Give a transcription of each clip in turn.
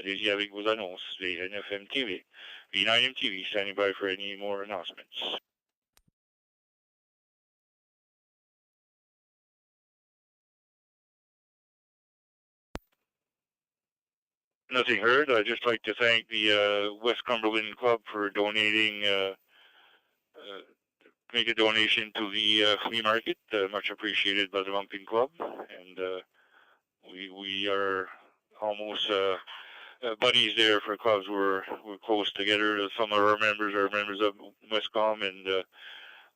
Desi avec vos annonces. VNFM TV. V9M TV, standing by for any more announcements. Nothing heard. I'd just like to thank the West Cumberland Club for donating, make a donation to the flea market. Much appreciated by the Moncton Club. And we are almost buddies there for clubs. We're close together. Some of our members are members of Westcom, and a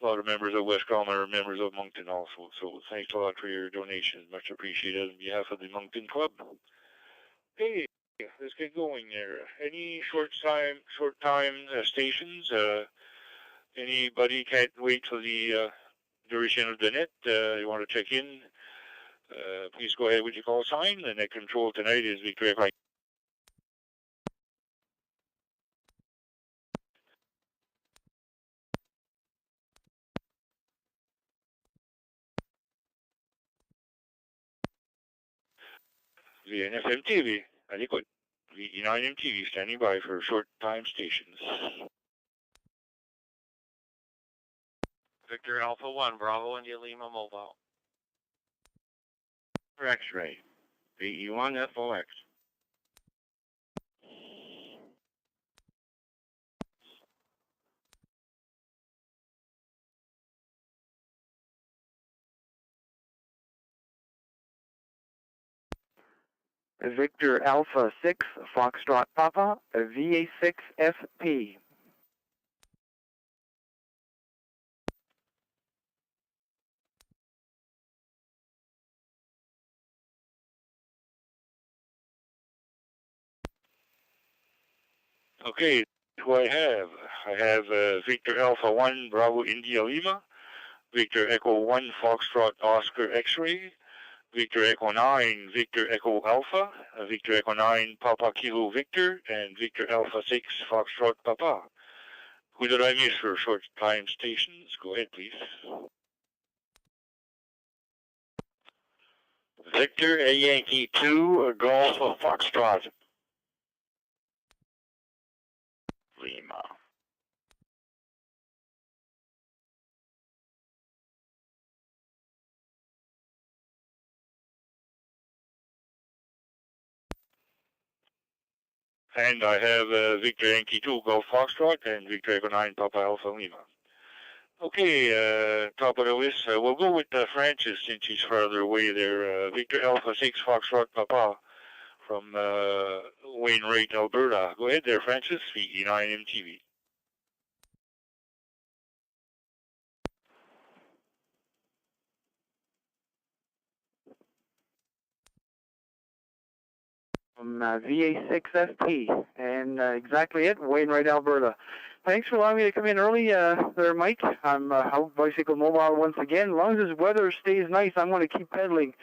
lot of members of Westcom are members of Moncton also. So thanks a lot for your donation. Much appreciated on behalf of the Moncton Club. Hey, let's get going there. Any short time stations? Anybody can't wait till the duration of the net? You want to check in? Please go ahead with your call sign. The net control tonight is Victor Echo. VNFM TV, adequate. V9M TV standing by for short time stations. Victor Alpha 1, Bravo India Lima Mobile. X-ray. VE1 FOX. Victor Alpha 6, Foxtrot Papa, VA6 FP. Okay, who I have? I have Victor Alpha 1, Bravo India Lima, Victor Echo 1, Foxtrot Oscar X-ray, Victor Echo 9, Victor Echo Alpha, Victor Echo 9, Papa Kilo Victor, and Victor Alpha 6, Foxtrot Papa. Who did I miss for short time stations? Go ahead, please. Victor A Yankee 2, Golf of Foxtrot. Lima. And I have Victor Yankee 2, Golf Foxtrot, and Victor Echo 9, Papa Alpha Lima. Okay, top of the list. We'll go with Francis since he's farther away there. Victor Alpha 6, Foxtrot Papa from Wainwright, Alberta. Go ahead there, Francis, VE9 MTV. VA6FP, and exactly it, Wainwright, Alberta. Thanks for allowing me to come in early there, Mike. I'm out Bicycle Mobile once again. As long as this weather stays nice, I'm going to keep pedaling.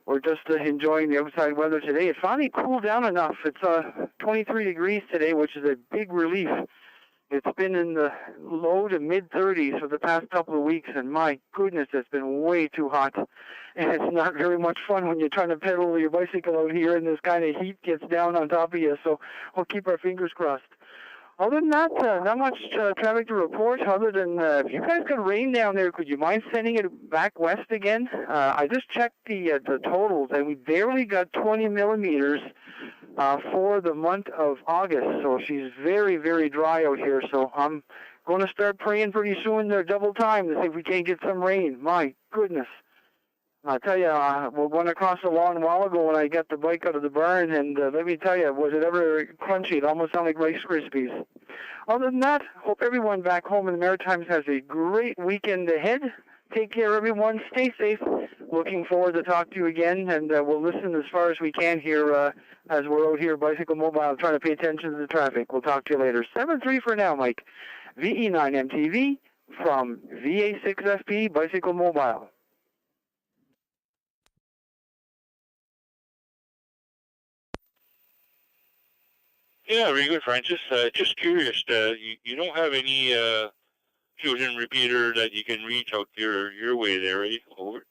We're just enjoying the outside weather today. It finally cooled down enough. It's 23 degrees today, which is a big relief. It's been in the low to mid-30s for the past couple of weeks, and my goodness, it's been way too hot. And it's not very much fun when you're trying to pedal your bicycle out here and this kind of heat gets down on top of you, so we'll keep our fingers crossed. Other than that, not much traffic to report, other than if you guys got rain down there, could you mind sending it back west again? I just checked the totals, and we barely got 20 millimeters for the month of August, so she's very, very dry out here, so I'm going to start praying pretty soon there double time to see if we can't get some rain. My goodness. I tell you, we went across the lawn a while ago when I got the bike out of the barn, and let me tell you, was it ever crunchy? It almost sounded like Rice Krispies. Other than that, hope everyone back home in the Maritimes has a great weekend ahead. Take care, everyone. Stay safe. Looking forward to talk to you again, and we'll listen as far as we can here as we're out here, Bicycle Mobile, trying to pay attention to the traffic. We'll talk to you later. 7-3 for now, Mike. VE9MTV from VA6FP Bicycle Mobile. Yeah, very good, Francis. Just curious, you don't have any fusion repeater that you can reach out your way there, right? Over.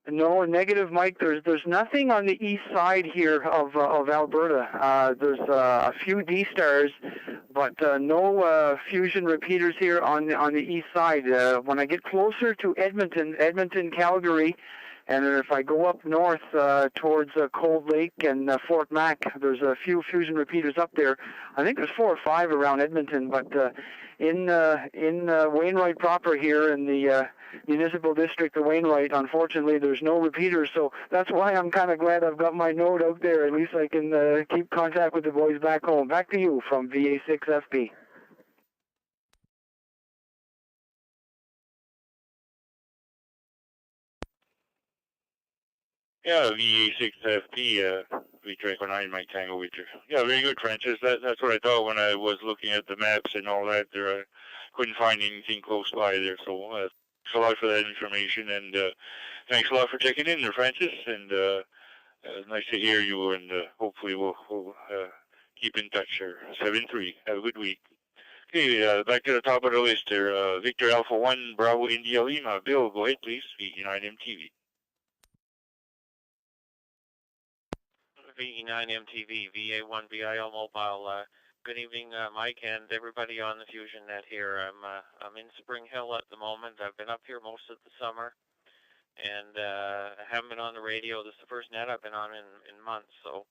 No, negative, Mike. There's nothing on the east side here of Alberta. There's a few D stars, but no fusion repeaters here on the east side. When I get closer to Edmonton, Calgary, and if I go up north towards Cold Lake and Fort Mac, there's a few fusion repeaters up there. I think there's 4 or 5 around Edmonton, but in Wainwright proper here in the municipal district of Wainwright, unfortunately, there's no repeaters, so that's why I'm kind of glad I've got my node out there. At least I can keep contact with the boys back home. Back to you from VA6FB. Yeah, VA6FP, Victor Echo 9, Mike Tango Victor. Yeah, very good, Francis. That's what I thought when I was looking at the maps and all that. There, I couldn't find anything close by there, so thanks a lot for that information, and thanks a lot for checking in there, Francis, and nice to hear you, and hopefully we'll keep in touch here. 7-3. Have a good week. Okay, back to the top of the list there. Victor Alpha 1, Bravo India Lima. Bill, go ahead, please. VE9MTV. VE9MTV, VA1 BIL Mobile. Good evening, Mike, and everybody on the Fusion Net here. I'm in Spring Hill at the moment. I've been up here most of the summer, and I haven't been on the radio. This is the first net I've been on in months, so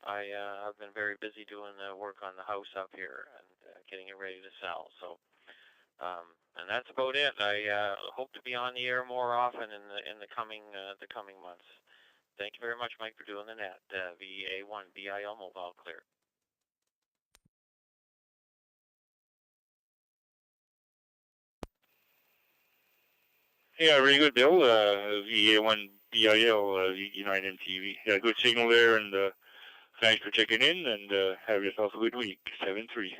I've been very busy doing the work on the house up here and getting it ready to sell. So, and that's about it. I hope to be on the air more often in the coming months. Thank you very much, Mike, for doing the net. VA1 BIL Mobile clear. Yeah, very good, Bill. VA1 BIL, United TV. Yeah, good signal there, and thanks for checking in, and have yourself a good week. 7-3.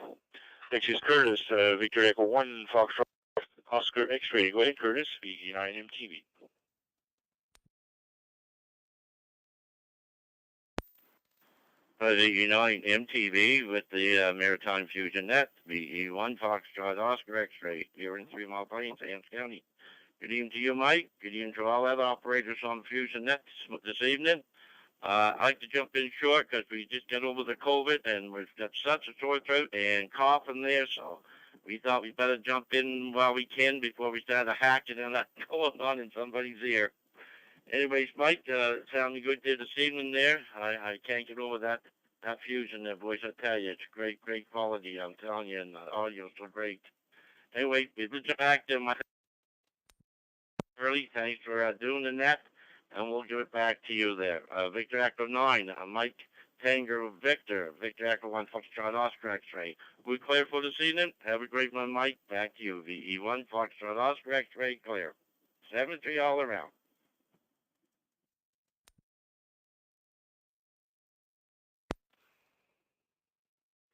Next is Curtis, Victor Echo 1, Foxtrot, Oscar X-Ray. Go ahead, Curtis, VE9 MTV. VE9 MTV with the Maritime Fusion Net, VE1 Foxtrot Oscar X-Ray, here in 3 Mile Plains, Hants County. Good evening to you, Mike. Good evening to all other operators on the Fusion Net this evening. I'd like to jump in short because we just got over the COVID and we've got such a sore throat and cough in there, so we thought we'd better jump in while we can before we start a hacking and that going on in somebody's ear. Anyways, Mike, sounding good there this evening there. I can't get over that Fusion there, boys. I tell you, it's great quality. I'm telling you, and the audio's so great. Anyway, we'll get back to my early. Thanks for doing the net, and we'll give it back to you there. Victor Echo 9, Mike Tango Victor Echo 1, Foxtrot Oscar X-Ray. We clear for this evening. Have a great one, Mike. Back to you. VE1 Foxtrot Oscar X-Ray clear. 7-3 all around.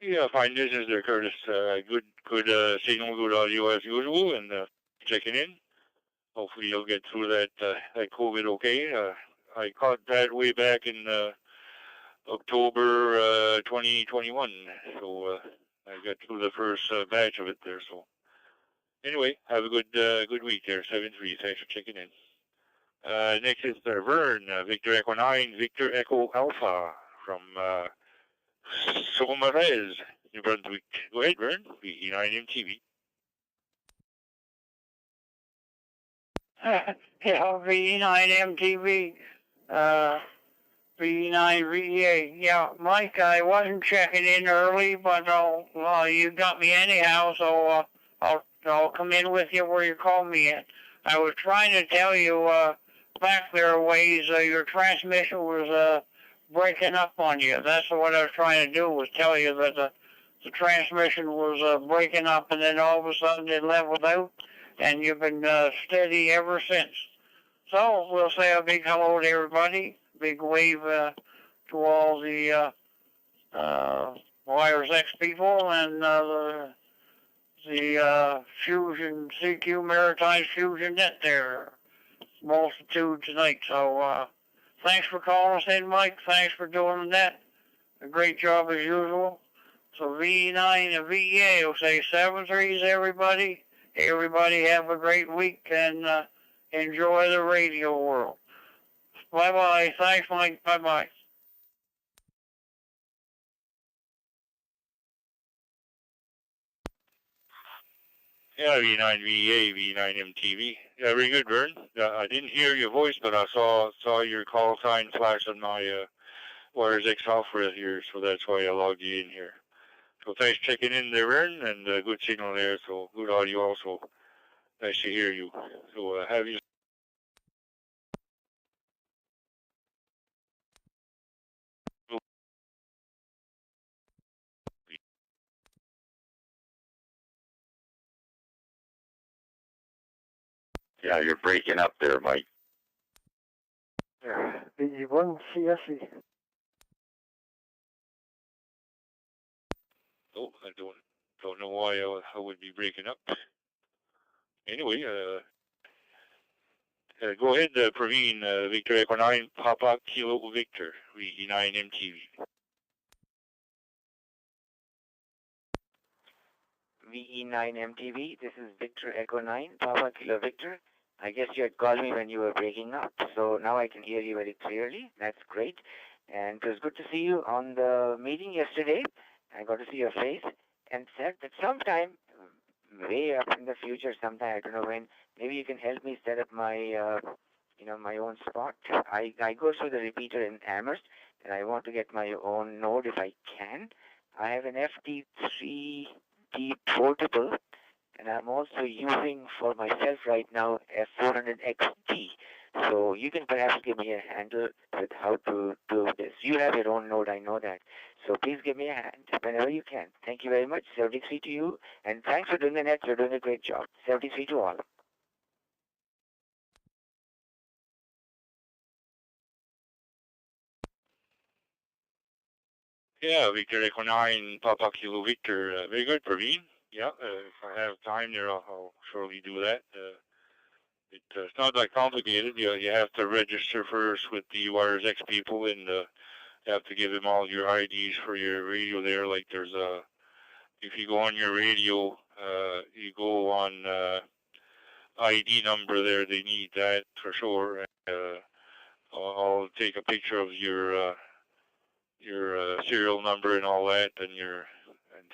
Yeah, fine business there, Curtis. Good signal, good audio as usual, and checking in. Hopefully you'll get through that COVID okay. I caught that way back in October 2021, so I got through the first batch of it there. So anyway, have a good week there. 7-3. Thanks for checking in. Next is Vern, Victor Echo 9, Victor Echo Alpha from Saumarez, New Brunswick. Go ahead, Vern. VE9 MTV. Yeah, VE9 MTV, VE9 VA. Yeah, Mike, I wasn't checking in early, but you got me anyhow, so I'll come in with you where you called me at. I was trying to tell you back there a ways your transmission was breaking up on you. That's what I was trying to do, was tell you that the transmission was breaking up, and then all of a sudden it leveled out, and you've been steady ever since. So we'll say a big hello to everybody, big wave to all the Wires X people, and the Fusion CQ Maritime Fusion Net there, multitude tonight. So thanks for calling us in, Mike. Thanks for doing that. A great job as usual. So V9 and VA will say 7-3s, everybody. Everybody have a great week and enjoy the radio world. Bye-bye. Thanks, Mike. Bye-bye. Yeah, V9VA, V9MTV. Yeah, very good, Vern. I didn't hear your voice, but I saw your call sign flash on my Wires X software here, so that's why I logged you in here. So thanks for checking in there, Vern, and good signal there, so good audio also. Nice to hear you. So have you... Yeah, you're breaking up there, Mike. Yeah, VE1 CSE. Oh, I don't know why I would be breaking up. Anyway, go ahead, Praveen, Victor Echo 9, Papa Kilo Victor, VE9 MTV. VE9 MTV, this is Victor Echo 9, Papa Kilo Victor. I guess you had called me when you were breaking up, so now I can hear you very clearly. That's great. And it was good to see you on the meeting yesterday. I got to see your face and said that sometime, way up in the future, sometime, I don't know when, maybe you can help me set up my, my own spot. I go through the repeater in Amherst, and I want to get my own node if I can. I have an FT3 portable, and I'm also using for myself right now F400XT. So you can perhaps give me a handle with how to do this. You have your own node, I know that. So please give me a hand whenever you can. Thank you very much. 73 to you, and thanks for doing the net. You're doing a great job. 73 to all. Yeah, Victor Echo 9, Papa Kilo Victor. Very good, Praveen. Yeah, if I have time there, I'll surely do that. It's not that complicated. You have to register first with the Wires X people, and you have to give them all your IDs for your radio there. Like there's if you go on your radio, you go on ID number there. They need that for sure. I'll take a picture of your serial number and all that, and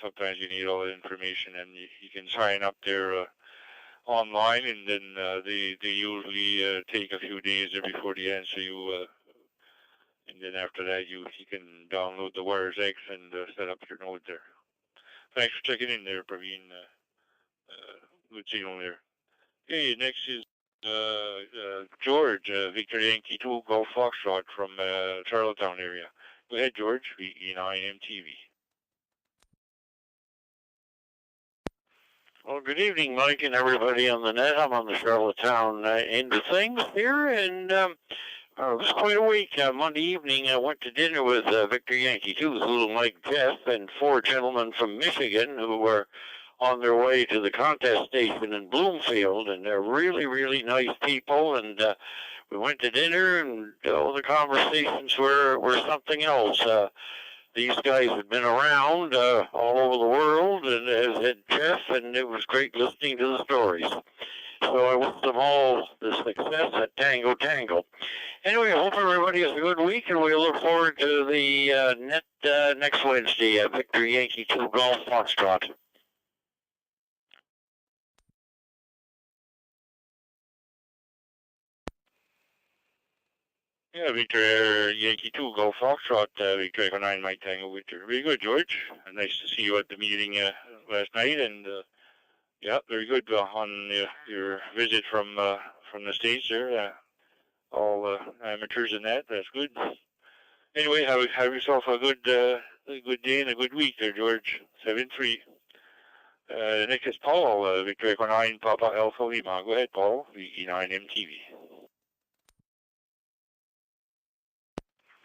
sometimes you need all that information, and you can sign up there online, and then they usually take a few days there before they answer you, and then after that you can download the Wires X and set up your node there. Thanks for checking in there, Praveen. Good signal there. Okay, next is George, Victor Yankee 2 Golf Foxtrot from Charlottetown area. Go ahead, George, VE9 MTV. Well, good evening, Mike, and everybody on the net. I'm on the Charlottetown end of things here, and it was quite a week. Monday evening, I went to dinner with Victor Yankee 2's little Mike Jeff and 4 gentlemen from Michigan who were on their way to the contest station in Bloomfield, and they're really, really nice people, and we went to dinner, and all the conversations were something else. These guys had been around all over the world, and as had Jeff, and it was great listening to the stories. So I wish them all the success at Tango Tango. Anyway, I hope everybody has a good week, and we look forward to the net next Wednesday at Victor Yankee 2 Golf Foxtrot. Yeah, Victor Yankee 2 Golf Foxtrot, Victor Echo 9 Mike Tango Victor. Very good, George. Nice to see you at the meeting last night, and yeah, very good on your visit from the States there. All amateurs in that. That's good. Anyway, have yourself a good day and a good week there, George. 7-3. Next is Paul, Victor Echo 9 Papa Alpha Lima. Go ahead, Paul, VE9 MTV.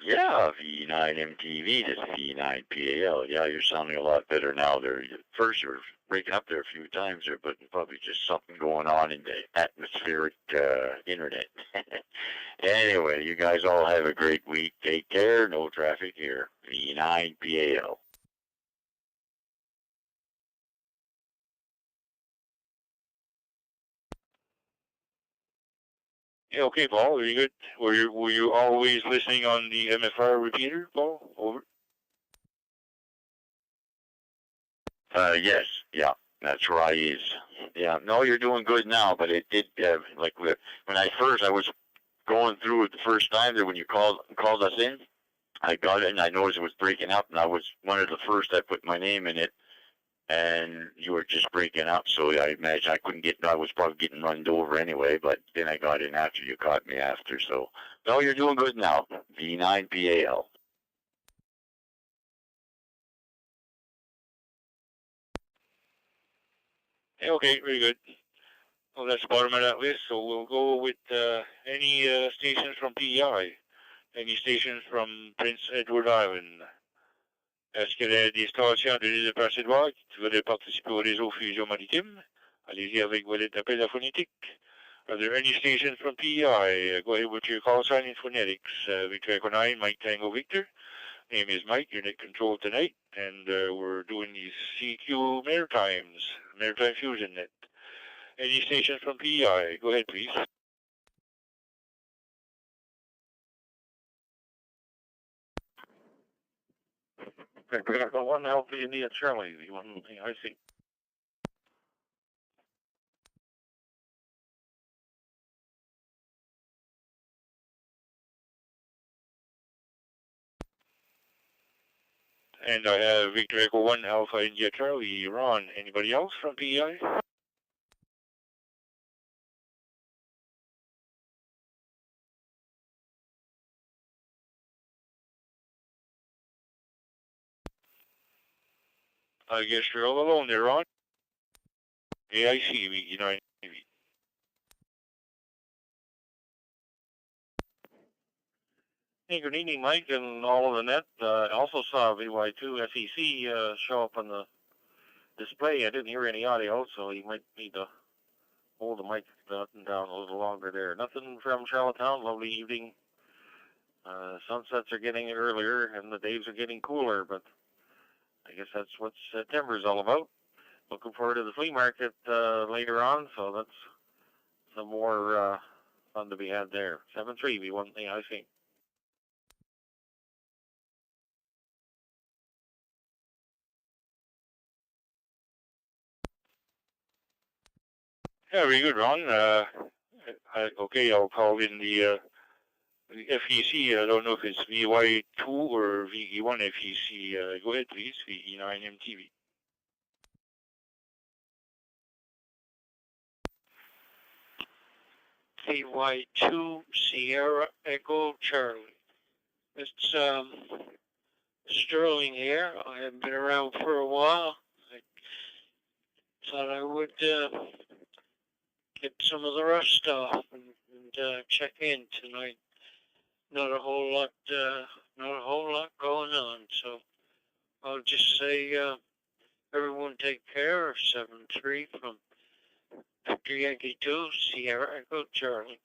Yeah, V9 MTV, this V9 PAL. Yeah, you're sounding a lot better now. There, first you were breaking up there a few times there, but probably just something going on in the atmospheric internet. Anyway, you guys all have a great week. Take care. No traffic here. V9 PAL. Yeah, okay, Paul, very good. Were you always listening on the MFR repeater, Paul? Over. Yes, yeah, that's where I is. Yeah, no, you're doing good now, but it did, like, when I was going through it the first time there when you called us in, I got it and I noticed it was breaking up, and I was one of the first I put my name in it, and you were just breaking up, so I imagine I was probably getting run over anyway, but then I got in after you caught me after, so, no, you're doing good now. V9PAL. Yeah, okay, very good. Well, that's the bottom of that list, so we'll go with any stations from PEI, any stations from Prince Edward Island. Est-ce qu'il y a des stations de l'île de Prince-Édouard qui veulent participer au réseau Fusion Maritime? Allez-y avec votre appel à phonétique. Are there any stations from PEI? Go ahead with your call sign in phonetics. Victor Echo 9, Mike Tango Victor. Name is Mike, your net control tonight, and we're doing the CQ Maritime Fusion Net. Any stations from PEI? Go ahead, please. Victor Echo 1, Alpha India Charlie, V1 AIC. And I have Victor Echo 1, Alpha India Charlie, Ron. Anybody else from PEI? I guess you're all alone there, Ron. AIC, you know. Hey, good evening, Mike, and all of the net. I also saw VY2 FEC show up on the display. I didn't hear any audio, so you might need to hold the mic down a little longer there. Nothing from Charlottetown. Lovely evening. Sunsets are getting earlier, and the days are getting cooler, but I guess that's what September is all about. Looking forward to the flea market later on, so that's some more fun to be had there. 7-3, V1 AIC. Yeah, very good, Ron. Okay, I'll call in the FEC. I don't know if it's VY2 or VE1 FEC. Go ahead, please. VE9 MTV. VY2 Sierra Echo Charlie. It's Sterling here. I have been around for a while. I thought I would get some of the rust off and check in tonight. Not a whole lot going on. So I'll just say everyone take care. 7-3 from Victor Yankee 2 Sierra Echo Charlie.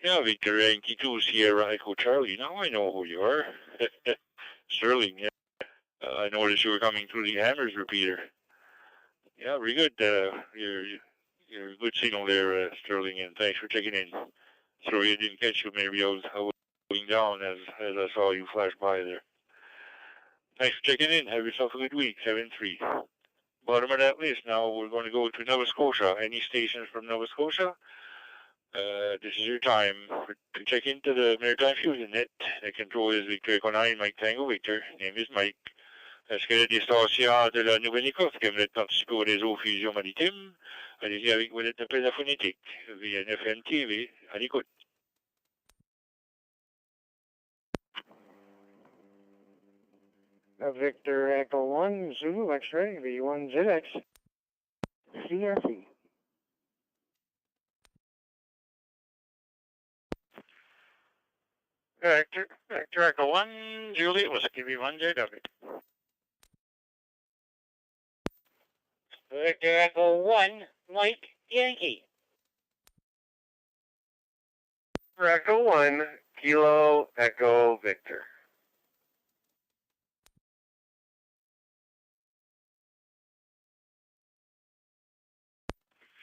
Yeah, Victor Yankee 2 Sierra Echo Charlie. Now I know who you are. Sterling, yeah. I noticed you were coming through the Hammers repeater. Yeah, very good. You're a good signal there, Sterling, and thanks for checking in. Sorry I didn't catch you. Maybe I was going down as I saw you flash by there. Thanks for checking in. Have yourself a good week. 7-3. Bottom of that list. Now we're going to go to Nova Scotia. Any stations from Nova Scotia? This is your time to check into the Maritime Fusion Net. The control is Victor Echo 9, Mike Tango Victor. Name is Mike. Est-ce qu'il y a des stations de la Nouvelle-Écosse qui aimeraient participer au réseau Fusion Maritime? Allez-y avec votre appel à phonétique via FM TV. À l'écoute. Victor Echo 1, Zulu X-ray, V1ZX, CRC. Victor Echo 1 Juliet Whiskey V1JW. Victor Echo 1 Mike Yankee. Echo 1 Kilo Echo Victor.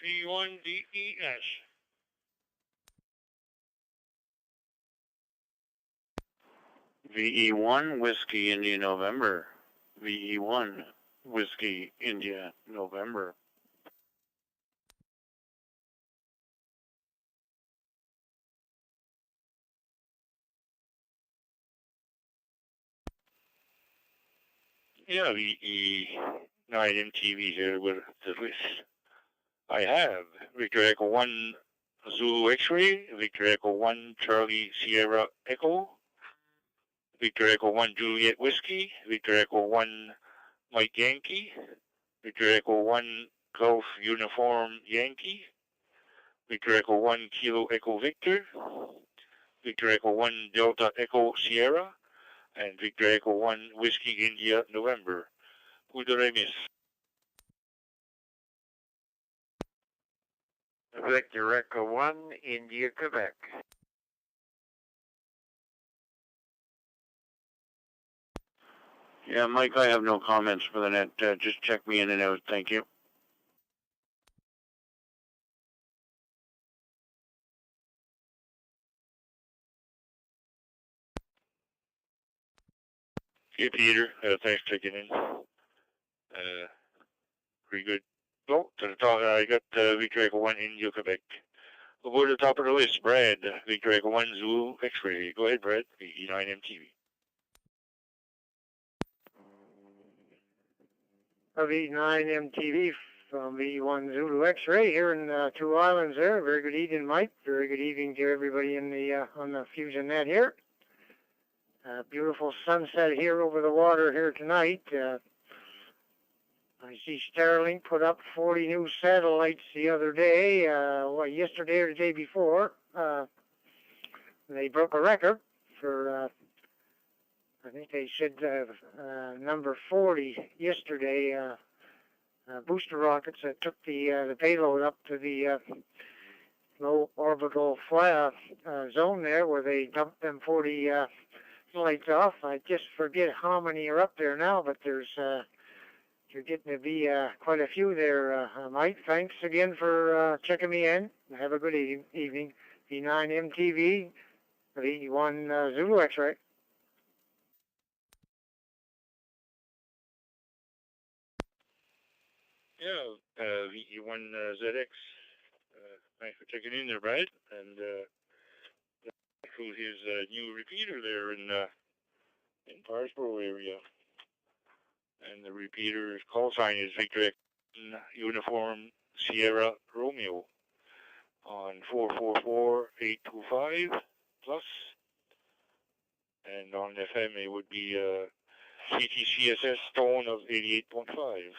V1DES. VE1 Whiskey India November. VE1 Whiskey India November. Yeah, VE9 MTV here with the list. I have Victor Echo 1 Zulu X-Ray, Victor Echo 1 Charlie Sierra Echo, Victor Echo 1 Juliet Whiskey, Victor Echo 1 Mike Yankee, Victor Echo 1 Golf Uniform Yankee, Victor Echo 1 Kilo Echo Victor, Victor Echo 1 Delta Echo Sierra, and Victor Echo 1 Whiskey India November. Who did I miss? Victor Echo 1, India, Quebec. Yeah, Mike, I have no comments for the net. Just check me in and out. Thank you. Hey, Peter. Thanks for checking in. Pretty good. Well, to the top, I got Victor Echo 1 India, Quebec. We'll go to the top of the list. Brad, Victor Echo 1 Zulu X-Ray. Go ahead, Brad. VE9 MTV. V9 MTV from V1 Zulu X-Ray here in Two Islands there. Very good evening, Mike. Very good evening to everybody in the on the Fusion Net here. Beautiful sunset here over the water here tonight. I see Starlink put up 40 new satellites the other day, yesterday or the day before. They broke a record for, I think they said number 40 yesterday, booster rockets that took the payload up to the low orbital zone there where they dumped them 40 satellites off. I just forget how many are up there now, but there's you're getting to be quite a few there, Mike. Thanks again for checking me in. Have a good evening. V9 MTV, V1 Zulu X-Ray. Yeah, VE1 ZX. Thanks for checking in there, Brad. And through his new repeater there in Parsboro area. And the repeater's call sign is Victor X Uniform Sierra Romeo on 444-825 plus. And on FM it would be CTCSS tone of 88.5.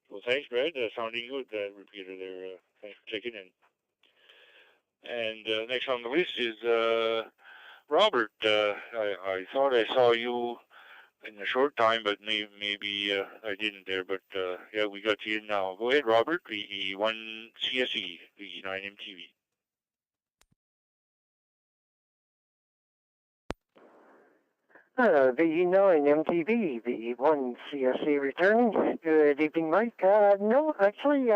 Well, thanks, Brad. Sounding good, that repeater there. Thanks for checking in. And next on the list is Robert. I thought I saw you in a short time, but maybe I didn't there. But yeah, we got you in now. Go ahead, Robert. VE1 CSE, VE9 MTV. VE9 MTV, VE1 CSE returning. Good evening, Mike. No, actually,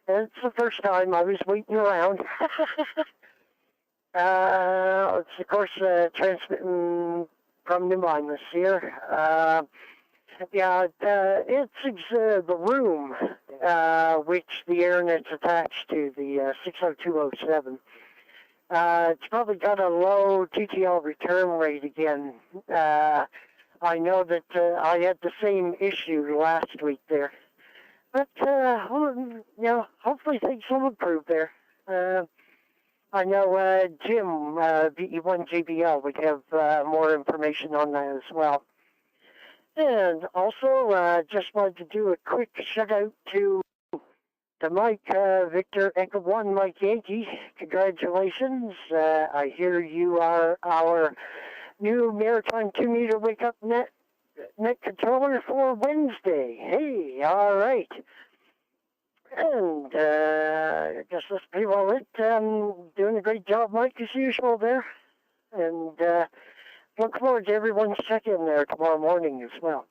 it's the first time I was waiting around. It's, of course, transmitting from New Minas here. Yeah, it's the room, which the AirNet's attached to, the 60207. It's probably got a low TTL return rate again. I know that I had the same issue last week there. But, you know, hopefully things will improve there. I know Jim, VE1 JBL, would have more information on that as well. And also, just wanted to do a quick shout out to Mike, Victor Echo 1, Mike Yankee. Congratulations. I hear you are our new Maritime 2-meter wake-up net controller for Wednesday. Hey, all right. And I guess that's pretty well it. Doing a great job, Mike, as usual there. And look forward to everyone's check-in there tomorrow morning as well.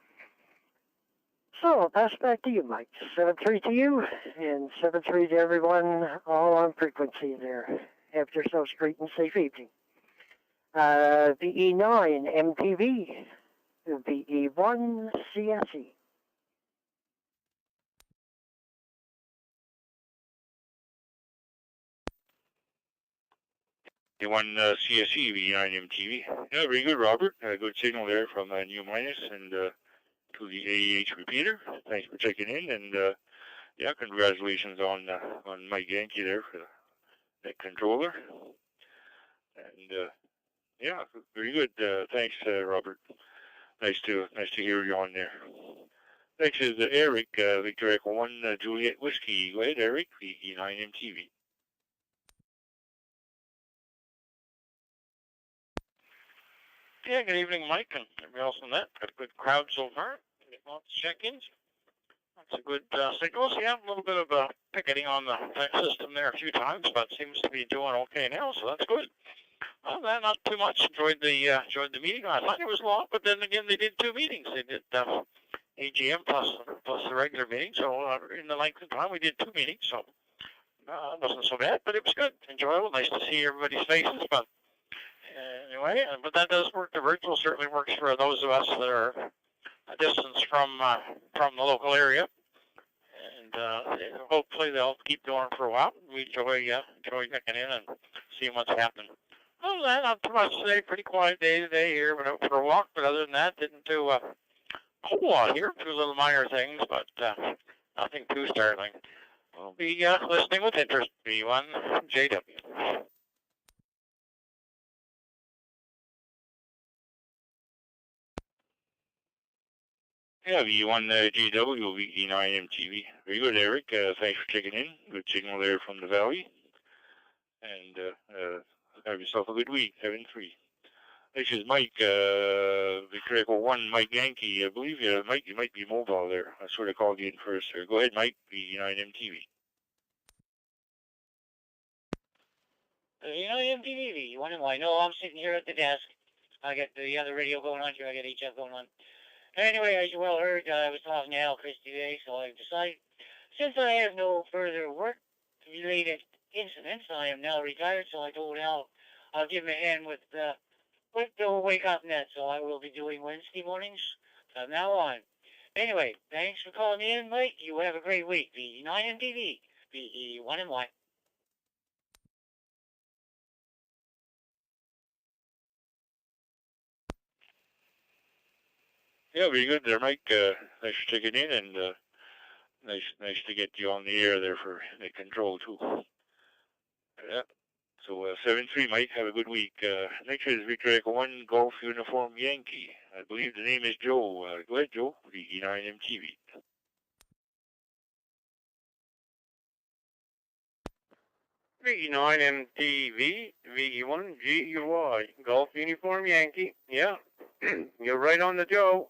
So I'll pass it back to you, Mike. 7-3 to you, and 7-3 to everyone all on frequency there. Have yourselves a great and safe evening. VE9 MTV, VE1 CSE. V1 CSE, V9 MTV. Yeah, very good, Robert. Good signal there from New Minus and to the AEH repeater. Thanks for checking in, and yeah, congratulations on Mike Yankee there for that controller. And yeah, very good. Thanks, Robert. Nice to hear you on there. Next is Eric, Victor Echo 1 Juliet Whiskey. Go ahead, Eric, VE9 MTV. Yeah, good evening, Mike, and everybody else on that. Got a good crowd so far. Lots of check-ins. That's a good signal. So, yeah, a little bit of picketing on the tech system there a few times, but seems to be doing okay now, so that's good. Well, that, not too much. Enjoyed the meeting. I thought it was long, but then again, they did 2 meetings. They did AGM plus the regular meeting. So in the length of time, we did 2 meetings. So it wasn't so bad, but it was good, enjoyable. Nice to see everybody's faces. But anyway, but that does work. The virtual certainly works for those of us that are a distance from the local area. And hopefully they'll keep going for a while. We enjoy checking in and seeing what's happening. Other than that, not too much today. Pretty quiet day today here. Went out for a walk, but other than that, didn't do a whole lot here. 2 little minor things, but nothing too startling. We'll be listening with interest. V1 JW. Yeah, V1 JW, V9 MTV. Very good, Eric. Thanks for checking in. Good signal there from the valley. And have yourself a good week, 7-3. This is Mike, Victor Echo 1, Mike Yankee. I believe Mike, you might be mobile there. I sort of called you in first. Go ahead, Mike, V9 MTV. V9 MTV, you wonder why? No, I'm sitting here at the desk. I got the other radio going on here. I got HF going on. Anyway, as you well heard, I was talking to Al Christie today, so I've decided, since I have no further work-related incidents, I am now retired, so I told Al I'll give him a hand with the Wake Up Net, so I will be doing Wednesday mornings from now on. Anyway, thanks for calling me in, Mike. You have a great week. V9 MTV, VE1 and Y. Yeah, very good there, Mike. Thanks for checking in, and nice to get you on the air there for the control too. Yeah. So 7-3, Mike. Have a good week. Next is Victor Echo 1 Golf Uniform Yankee. I believe the name is Joe. Go ahead, Joe. VE9 MTV. V9 MTV, VE1 GUI, Golf Uniform Yankee. Yeah, you're right on the Joe.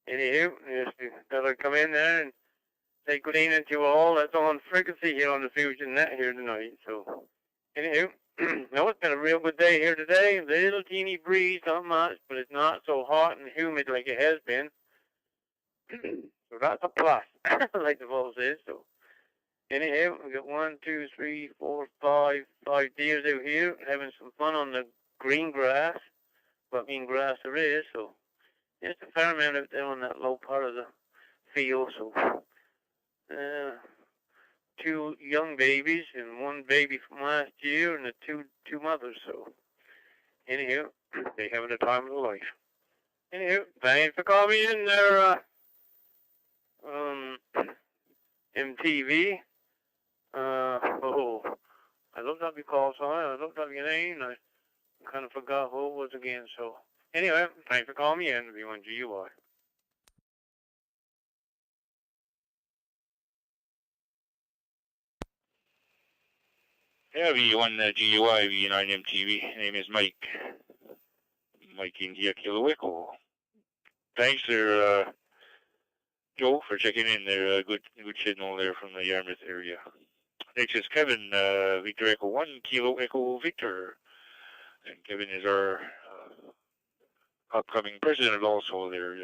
Anywho, just gotta come in there and say good evening to you all. That's on frequency here on the Fusion Net here tonight. So, anywho, no, it's been a real good day here today. A little teeny breeze, not much, but it's not so hot and humid like it has been. So that's a plus, like the boss says. So, anyhow, we got 1, 2, 3, 4, 5 deers out here having some fun on the green grass. What mean grass there is, so there's a fair amount out there on that low part of the field. So 2 young babies and 1 baby from last year and the two mothers. So anyhow, they having the time of their life. Anyhow, thanks for calling me in there, MTV. I looked up your call sign, I looked up your name, and I kind of forgot who it was again. So anyway, thanks for calling me in, V1 GUI. Yeah, V1 GUI, V9 MTV. Name is Mike. Mike India Kilo Echo. Thanks there, Joe, for checking in there. Good signal there from the Yarmouth area. Next is Kevin, Victor Echo 1, Kilo Echo Victor. And Kevin is our upcoming president also. They're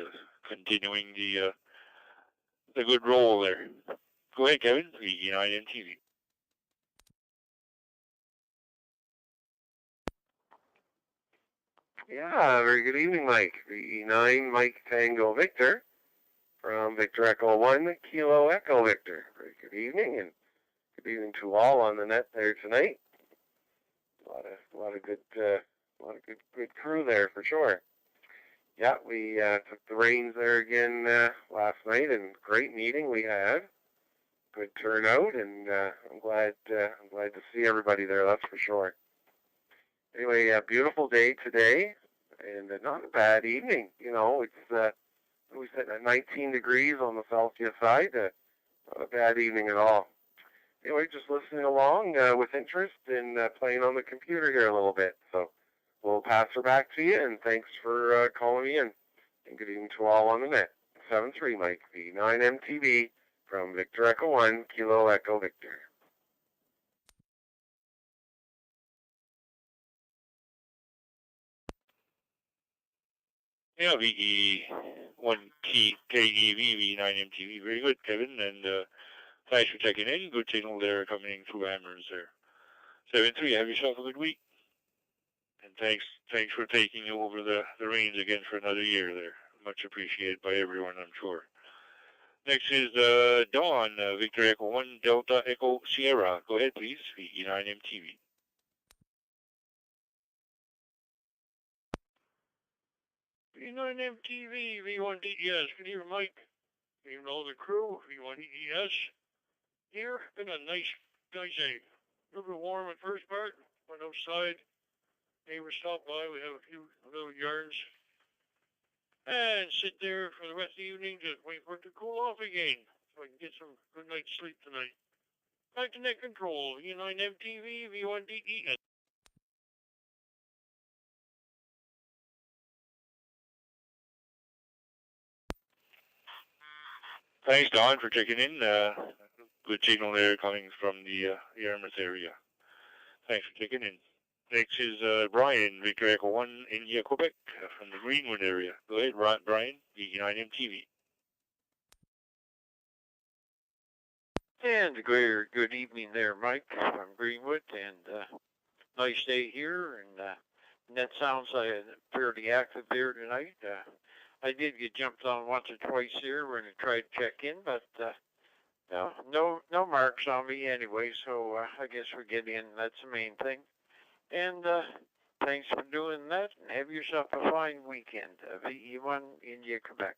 continuing the a good roll there. Go ahead, Kevin. VE9MTV. Yeah, very good evening, Mike. VE9 Mike Tango Victor from Victor Echo 1 Kilo Echo Victor. Very good evening, and good evening to all on the net there tonight. A lot of good crew there for sure. Yeah, we took the reins there again last night, and great meeting we had. Good turnout, and I'm glad to see everybody there. That's for sure. Anyway, a beautiful day today, and not a bad evening. You know, it's we said 19 degrees on the Celsius side. Not a bad evening at all. Anyway, just listening along with interest and playing on the computer here a little bit. So we'll pass her back to you, and thanks for calling me in. And good evening to all on the net. 7-3 Mike, VE9MTV from Victor Echo 1 Kilo Echo Victor. Yeah, VE1T KEV VE9MTV. Very good, Kevin, and thanks for checking in. Good signal there coming in through hammers there. 7-3, have yourself a good week. And thanks for taking over the reins again for another year there. Much appreciated by everyone, I'm sure. Next is Dawn, Victor Echo 1 Delta Echo Sierra. Go ahead, please, VE9MTV. VE9MTV, V1DES. Good evening, Mike. Even all the crew, V1DES. Here, been a nice day. A little bit warm at first part. Went outside. Neighbors stopped by. We have a few little yarns. And sit there for the rest of the evening, just wait for it to cool off again, so I can get some good night's sleep tonight. Back to net control, V9MTV, V1DES. Thanks, Don, for checking in. Good signal there coming from the Yarmouth area. Thanks for checking in. Next is Brian, Victor Echo 1, India, Quebec, from the Greenwood area. Go ahead, Brian, VE9MTV. And good evening there, Mike from Greenwood, and nice day here, and net sounds fairly active there tonight. I did get jumped on once or twice here when I tried to check in, but no marks on me anyway, so I guess we get in. That's the main thing. And thanks for doing that, and have yourself a fine weekend. VE1 India, Quebec.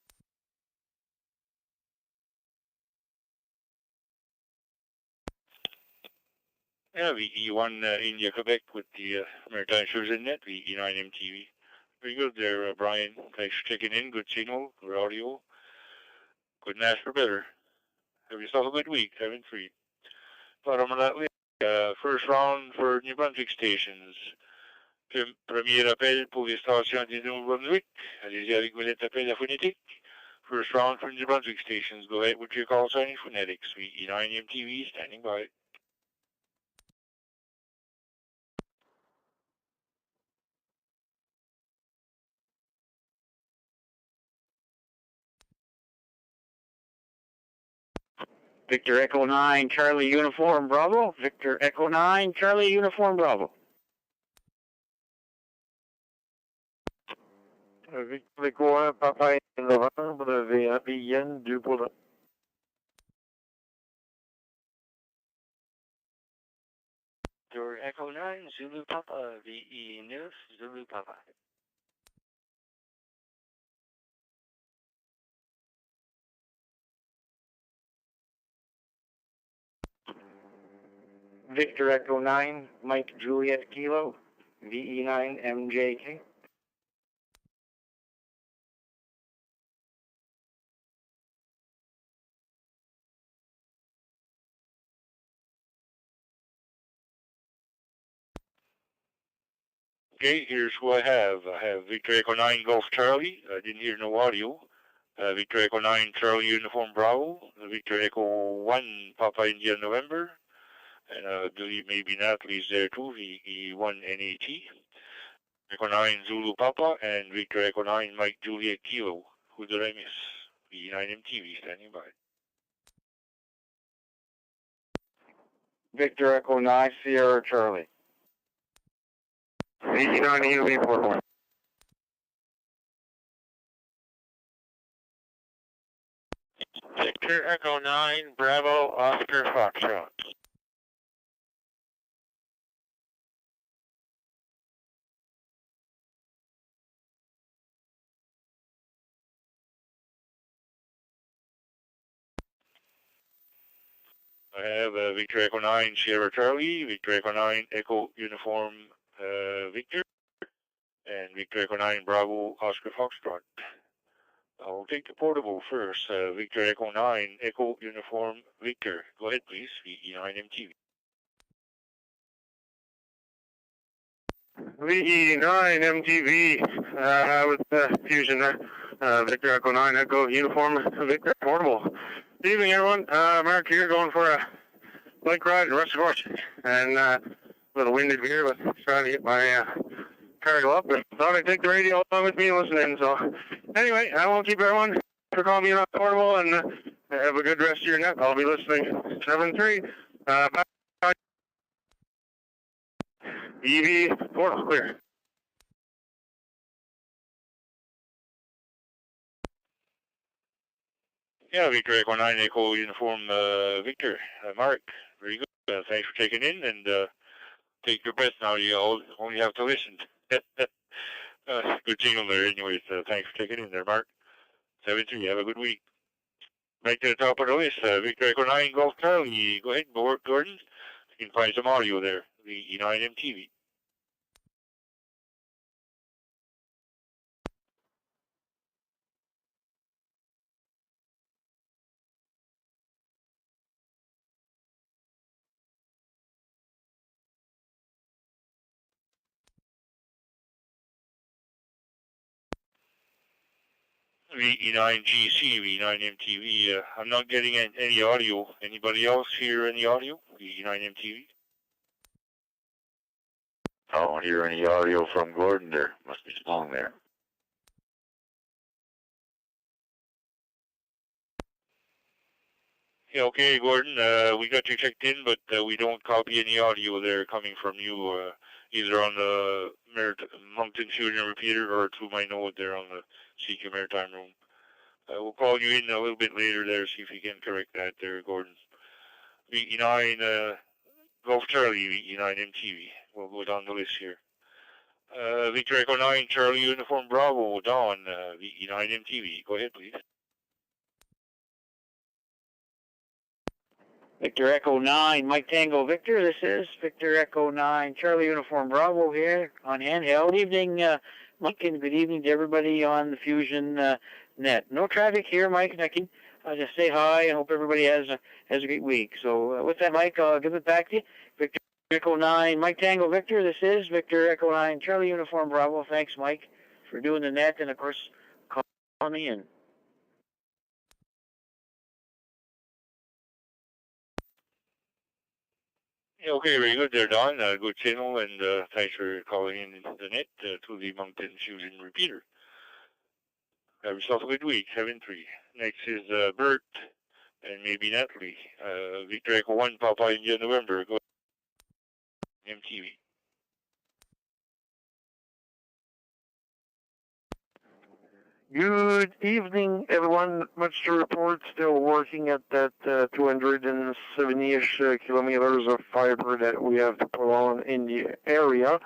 Yeah, VE1 India, Quebec with the Maritime Fusion Net, VE9MTV. Very good there, Brian. Thanks for checking in. Good signal, good audio. Couldn't ask for better. Have yourself a good week, 7-3. Bottom of that list, first round for New Brunswick stations. Premier appel pour les stations du New Brunswick. Allez-y avec vos lettres d'appel à phonétique. First round for New Brunswick stations. Go ahead with your call sign phonetics. VE9MTV standing by. Victor Echo 9, Charlie Uniform Bravo. Victor Echo 9, Charlie Uniform Bravo. Victor Echo 1, Papa Novembre, VN du Poulain. Victor Echo 9, Zulu Papa, VE9, Zulu Papa. Victor Echo 9, Mike Juliet Kilo, VE9 MJK. Okay, here's who I have. I have Victor Echo 9 Golf Charlie. I didn't hear no audio. Victor Echo 9 Charlie Uniform Bravo. Victor Echo 1 Papa India November. And I believe maybe Natalie's there too, VE1 NAT. Echo 9 Zulu Papa and Victor Echo 9 Mike Juliet Kilo. Who did I miss? VE9MTV standing by. Victor Echo 9, Sierra Charlie. VE9 UV portable. Victor Echo 9, Bravo, Oscar Foxtrot. I have Victor Echo 9 Sierra Charlie, Victor Echo 9 Echo Uniform Victor, and Victor Echo 9 Bravo Oscar Foxtrot. I'll take the portable first. Victor Echo 9 Echo Uniform Victor. Go ahead, please. VE9 MTV. VE9 MTV with Fusion Victor Echo 9 Echo Uniform Victor Portable. Good evening, everyone. Mark here, going for a bike ride and rest of course. And a little winded here, but trying to get my cargo up. But thought I'd take the radio along with me and listen in. So anyway, I won't keep everyone for calling me on portable, and have a good rest of your night. I'll be listening. 7-3. Bye. EV portal clear. Yeah, Victor Echo 9 Echo Uniform Victor. Mark, very good. Thanks for taking in, and take your best now. You only have to listen. Good signal there anyways. Thanks for taking in there, Mark. 7-3, have a good week. Back to the top of the list, Victor Echo 9 Golf Charlie. Go ahead, Gordon. You can find some audio there. VE9 MTV. VE9GC, VE9MTV. I'm not getting any audio. Anybody else hear any audio? VE9MTV. I don't hear any audio from Gordon there. Must be strong there. Yeah, okay, Gordon. We got you checked in, but we don't copy any audio there coming from you, either on the Moncton Fusion repeater or through my node there on the CQ Maritime Room. We'll call you in a little bit later there, see if you can correct that there, Gordon. VE9 Golf Charlie, VE9 MTV. We'll go down the list here. Victor Echo 9 Charlie Uniform Bravo, Dawn, VE9 MTV. Go ahead, please. Victor Echo 9, Mike Tango Victor. This is Victor Echo 9, Charlie Uniform Bravo here on handheld. Good evening, Mike, and good evening to everybody on the Fusion Net. No traffic here, Mike, and I can just say hi and hope everybody has a great week. So with that, Mike, I'll give it back to you. Victor Echo 9, Mike Tango Victor. This is Victor Echo 9, Charlie Uniform Bravo. Thanks, Mike, for doing the net, and of course, calling me in. Yeah, okay, very good there, Don. Good signal, and thanks for calling in the net to the Moncton Fusion repeater. Have yourself a good week, 7-3. Next is Bert, and maybe Natalie. Victor Echo 1, Papa India November. Go ahead. MTV. Good evening, everyone. Much to report. Still working at that 270-ish kilometers of fiber that we have to pull on in the area.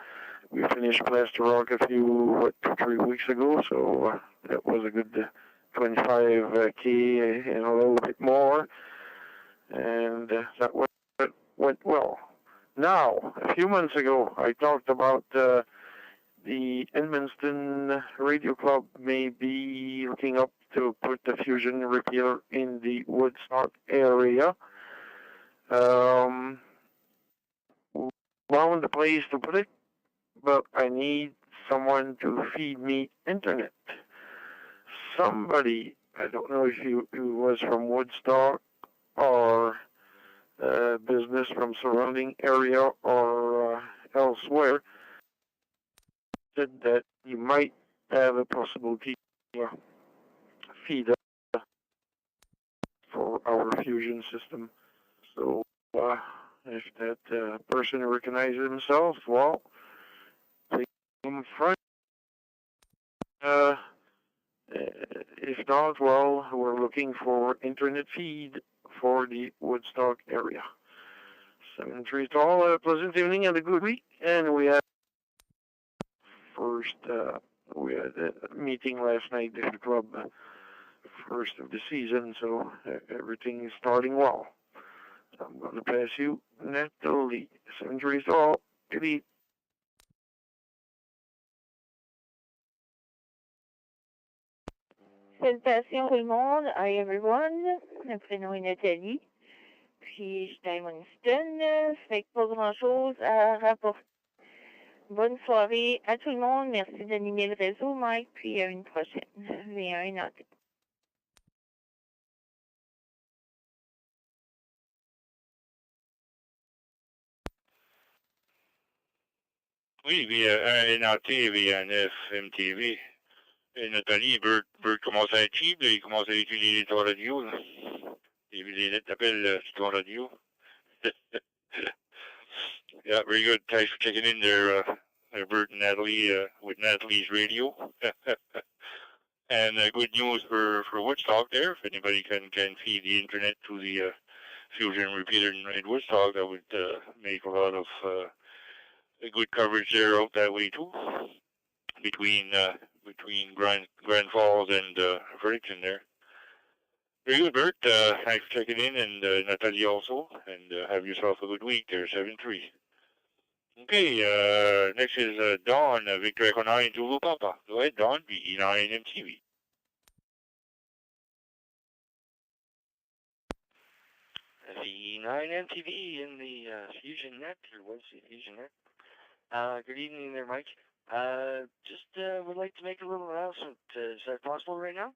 We finished Plaster Rock a few, 2-3 weeks ago, so that was a good 25K and a little bit more. And that went well. Now, a few months ago, I talked about the Edmundston Radio Club may be looking up to put the Fusion repeater in the Woodstock area. Found the place to put it, but I need someone to feed me internet. Somebody, I don't know if he was from Woodstock or business from surrounding area or elsewhere, said that you might have a possibility to feed up for our fusion system. So if that person recognizes himself, well, please come front. If not, well, we're looking for internet feed for the Woodstock area. 7-3 to all, a pleasant evening and a good week. And we had we had a meeting last night at the club, first of the season, so everything is starting well. So I'm going to pass you Natalie. 7-3 to all. Good evening. Salutations tout le monde. Hi everyone. Le prénom est Nathalie. Puis je suis à Winston. Fait que pas grand chose à rapporter. Bonne soirée à tout le monde. Merci d'animer le réseau, Mike. Puis à une prochaine. V1 Nantes. Oui, via NAT, via FMTV. Et Nathalie, Bert commence à être cheap, il commence à utiliser ton radio. Là. Et les lettres t'appellent sur ton radio. Yeah, very good. Thanks for checking in there, Bert and Natalie, with Natalie's radio. And good news for Woodstock there. If anybody can feed the internet to the Fusion repeater in Woodstock, that would make a lot of good coverage there out that way too. Between Grand Falls and Fredericton there. Very good, Bert. Thanks for checking in, and Natalie also. And have yourself a good week there, 7-3. Okay, next is Dawn, Victor Echo 9, Zulu Papa. Go ahead, Dawn, VE9 MTV. VE9 MTV in the Fusion Net, or was the Fusion Net? Good evening there, Mike. Just would like to make a little announcement. Is that possible right now?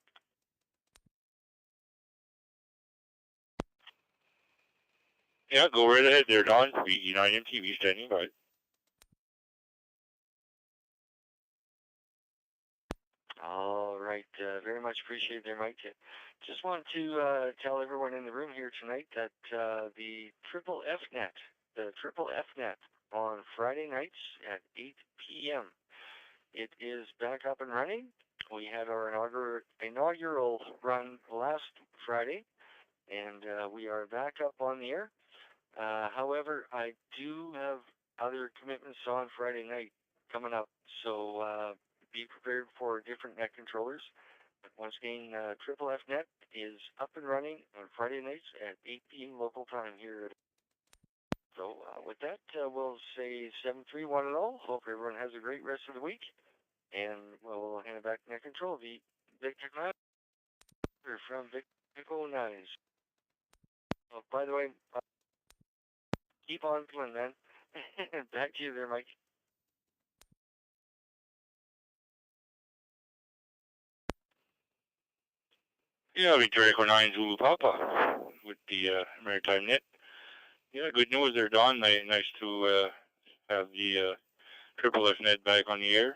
Yeah, go right ahead there, Don. VE9 MTV standing by. All right, very much appreciated there, Mike. Just wanted to tell everyone in the room here tonight that the Triple F Net on Friday nights at 8 p.m. It is back up and running. We had our inaugural run last Friday, and we are back up on the air. However, I do have other commitments on Friday night coming up, so be prepared for different net controllers. But once again, Triple F Net is up and running on Friday nights at 8 p.m. local time here. So with that, we'll say 7-3-1 and all. Hope everyone has a great rest of the week. And we'll hand it back to net control. The Victor 9 from Victor 9. Oh, by the way, keep on playing, man. Back to you there, Mike. Yeah, Victor Echo 9 Zulu Papa with the Maritime Net. Yeah, good news there, Don. Nice to have the Triple F Net back on the air.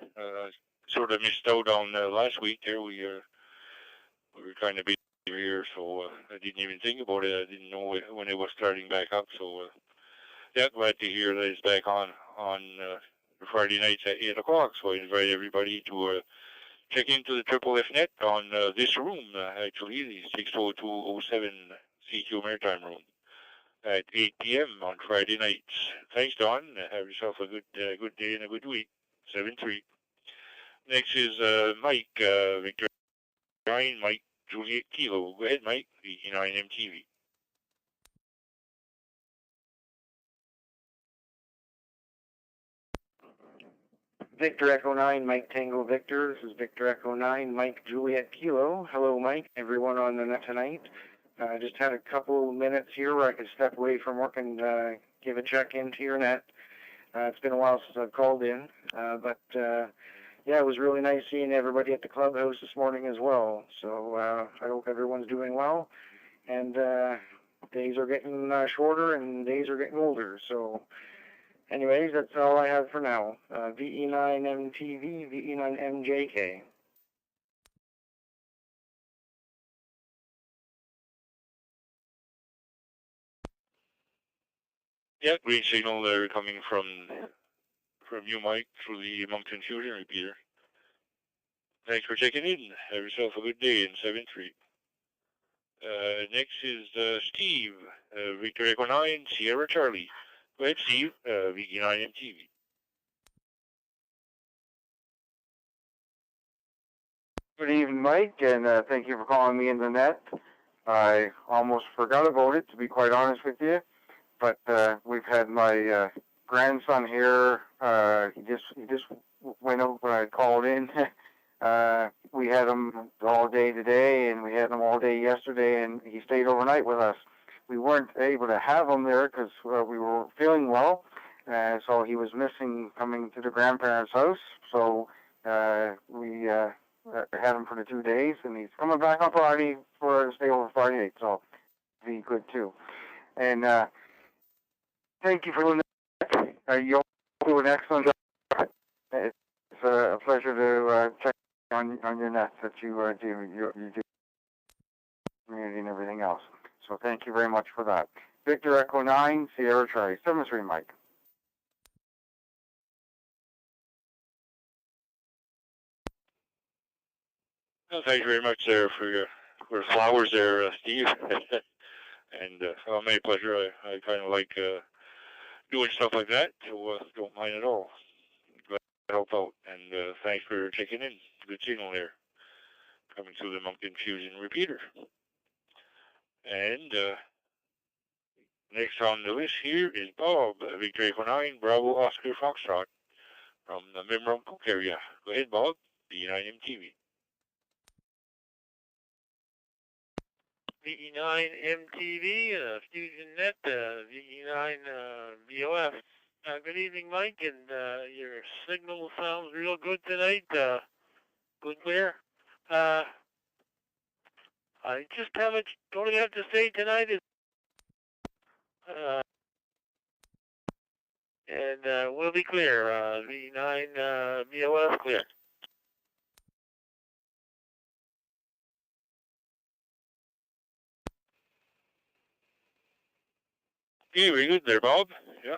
Sort of missed out on last week there. We were kind of busy here, so I didn't even think about it. I didn't know when it was starting back up. So yeah, glad to hear that it's back on Friday nights at 8 o'clock. So I invite everybody to check into the Triple F Net on this room, actually, the 60207 CQ Maritime Room at 8 p.m. on Friday nights. Thanks, Don. Have yourself a good day and a good week. 7-3. Next is Mike, Victor 9, Mike, Juliet Kilo. Go ahead, Mike, VE9 MTV. Victor Echo 9, Mike Tango Victor. This is Victor Echo 9, Mike Juliet Kilo. Hello, Mike, everyone on the net tonight. I just had a couple minutes here where I could step away from work and give a check-in to your net. It's been a while since I've called in, but yeah, it was really nice seeing everybody at the clubhouse this morning as well. So I hope everyone's doing well. And days are getting shorter and days are getting older. So anyways, that's all I have for now. VE9MTV, VE9MJK. Yeah, green signal there coming from you, Mike, through the Moncton Fusion repeater. Thanks for checking in. Have yourself a good day in 7-3. Next is Steve, Victor Echo 9, Sierra Charlie. Go ahead, Steve, VG9 MTV. Good evening, Mike, and thank you for calling me in the net. I almost forgot about it, to be quite honest with you, but we've had my grandson here. He just went out when I called in. We had him all day today, and we had him all day yesterday, and he stayed overnight with us. We weren't able to have him there because we were feeling well, so he was missing coming to the grandparents' house. So we had him for the 2 days, and he's coming back on Friday for stay over Friday night, so be good too. And thank you for doing that. You do an excellent job. It's a pleasure to check on your net that you do. You do community and everything else. So thank you very much for that. Victor Echo 9, Sierra Charlie, 7-3, Mike. Well, thank you very much there for your flowers there, Steve. And my pleasure. I kind of like doing stuff like that, so don't mind at all. Glad to help out. And thanks for checking in. Good signal there. Coming through the Moncton Fusion repeater. And next on the list here is Bob, Victor Echo 9, Bravo Oscar Foxtrot from the Mimram Cook area. Go ahead, Bob, B9MTV. VE9 MTV, Fusion Net, VE9 BOF. Good evening, Mike, and your signal sounds real good tonight. Good clear. I just don't have to say tonight is and we'll be clear. VE9 BOF clear. Okay, very good there, Bob. Yeah,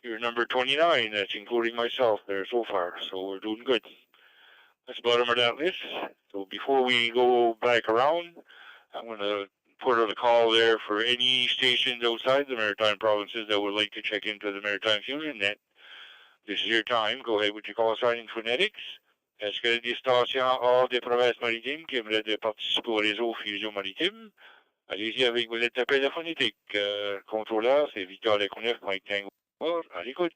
you're number 29. That's including myself there so far. So we're doing good. That's the bottom of that list. So before we go back around, I'm going to put out a call there for any stations outside the Maritime provinces that would like to check into the Maritime Fusion Net. This is your time. Go ahead with your call sign in phonetics. Est-ce que des stations hors des provinces maritimes qui aimeraient de participer au réseau Fusion Maritime? Allez-y avec vos lettres d'appel de phonétique. Contrôleur, c'est Victor Leconeuf, Mike Tango. À l'écoute.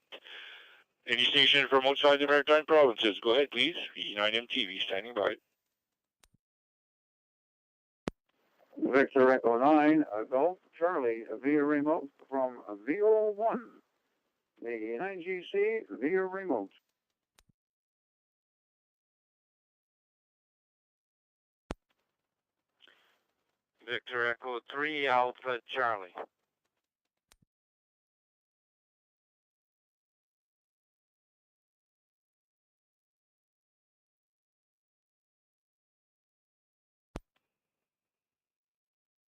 Any station from outside the Maritime provinces, go ahead, please. V9MTV, standing by. Victor Echo 9, Golf Charlie, via remote from VO1. The 9GC via remote. Victor Echo 3, Alpha Charlie.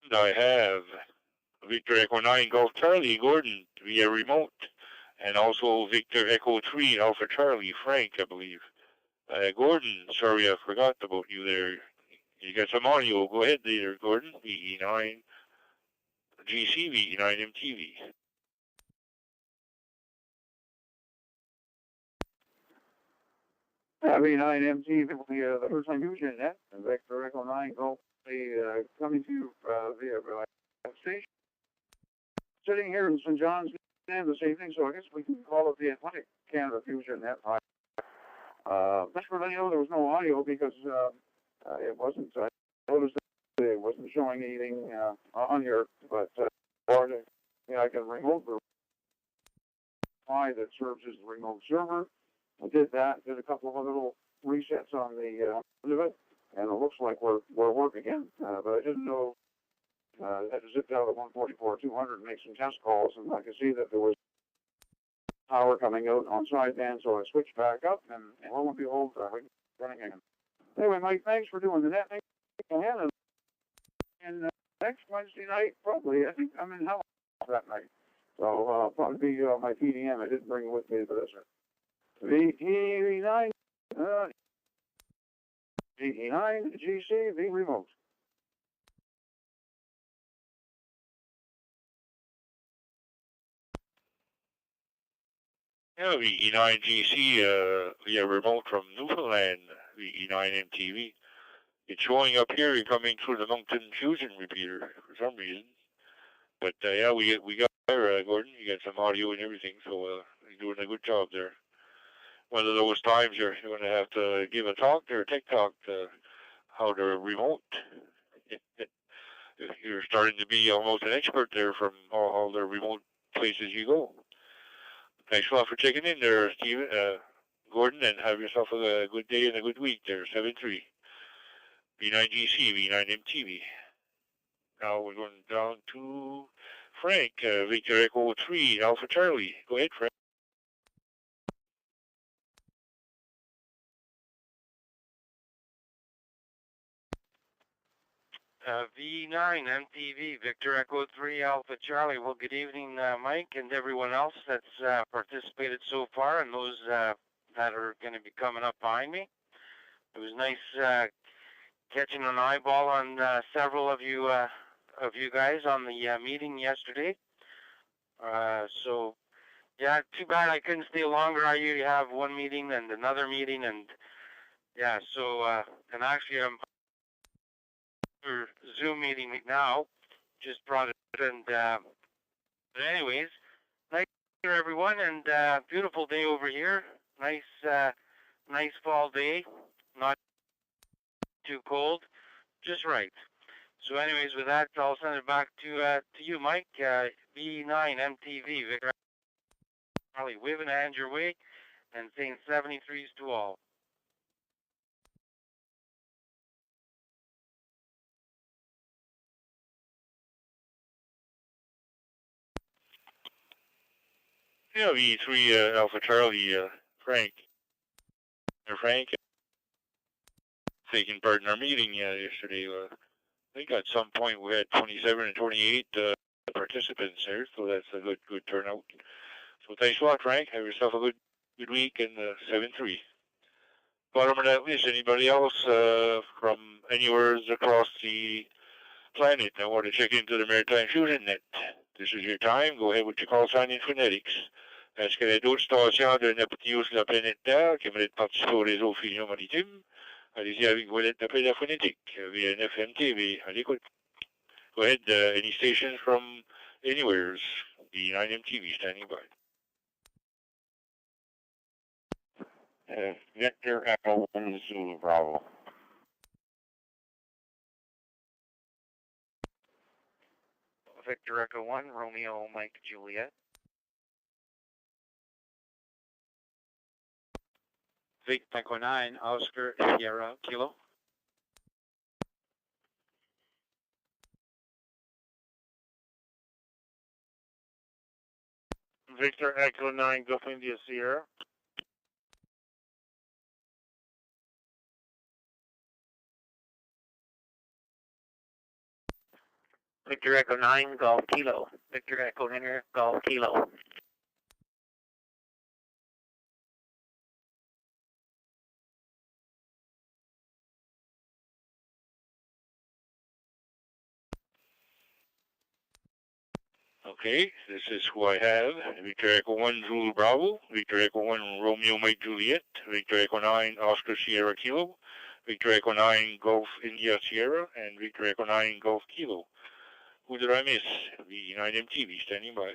And I have Victor Echo 9 Golf Charlie Gordon via remote, and also Victor Echo 3 Alpha Charlie Frank, I believe. Gordon, sorry I forgot about you there. You got some audio. Go ahead there, Gordon. VE9 GC, VE9 MTV. V9 MTV, the Maritime Fusion Net, Victor Echo 9 Golf, coming to you via station. Sitting here in St. John's this evening, so I guess we can call it the Atlantic Canada Fusion Net. Just for letting you know there was no audio because it wasn't, I noticed that it wasn't showing anything on here, but I can remote the Wi-Fi that serves as the remote server. I did that, did a couple of other little resets on the end of it, and it looks like we're working again, but I didn't know. I had to zip down to 144.200 and make some test calls, and I could see that there was power coming out on sideband, so I switched back up, and lo and behold, we're running again. Anyway, Mike, thanks for doing the net. Thanks again, and next Wednesday night, probably, I think I'm in Halifax that night. So probably be my PDM. I didn't bring it with me for this one. VE9, VE9, GC, V remote. Yeah, VE9GC, we have remote from Newfoundland, VE9MTV. It's showing up here, you're coming through the Moncton Fusion repeater for some reason. But yeah, we got there, Gordon. You got some audio and everything, so you're doing a good job there. One of those times you're going to have to give a talk or a tech talk to how to remote. You're starting to be almost an expert there from all the remote places you go. Thanks a lot for checking in there, Stephen, Gordon, and have yourself a good day and a good week there, 7-3. V9GC, V9MTV. Now we're going down to Frank, Victor Echo 3, Alpha Charlie. Go ahead, Frank. V9 MTV, Victor Echo 3 Alpha Charlie. Well, good evening, Mike, and everyone else that's participated so far, and those that are going to be coming up behind me. It was nice catching an eyeball on several of you guys on the meeting yesterday. So, yeah, too bad I couldn't stay longer. I usually have one meeting and another meeting, and yeah, so, and actually I'm Zoom meeting now, just brought it, and but anyways, nice here everyone, and beautiful day over here. Nice fall day, not too cold, just right. So anyways, with that, I'll send it back to you, Mike. V9 MTV, Victor Charlie, waving a hand your way, and saying 73s to all. Yeah, V3 Alpha Charlie, Frank. Frank, taking part in our meeting yesterday. I think at some point we had 27 and 28 participants there, so that's a good turnout. So thanks a lot, Frank. Have yourself a good week, and 7-3. Bottom of that list, anybody else from anywhere across the planet that want to check into the Maritime Fusion Net? This is your time. Go ahead with your call sign in phonetics. Est-ce que les d'autres stations de Neptune sur la planète Terre qui veulent participer au réseau Fusion Maritime? Allez-y avec vos lettres d'appel à phonétique via NFMTV. À l'écoute. Go ahead, any stations from anywhere. V9MTV standing by. Victor Echo 1 Zulu Bravo. Victor Echo 1, Romeo, Mike, Juliet. Victor Echo 9, Oscar, Sierra, Kilo. Victor Echo 9, Gulf India Sierra. Victor Echo 9, Golf Kilo. Victor Echo Niner, Golf Kilo. Okay, this is who I have. Victor Echo 1 Zulu Bravo, Victor Echo 1 Romeo Mike Juliet, Victor Echo 9 Oscar Sierra Kilo, Victor Echo 9 Golf India Sierra, and Victor Echo 9 Golf Kilo. Who did I miss? V9MTV standing by.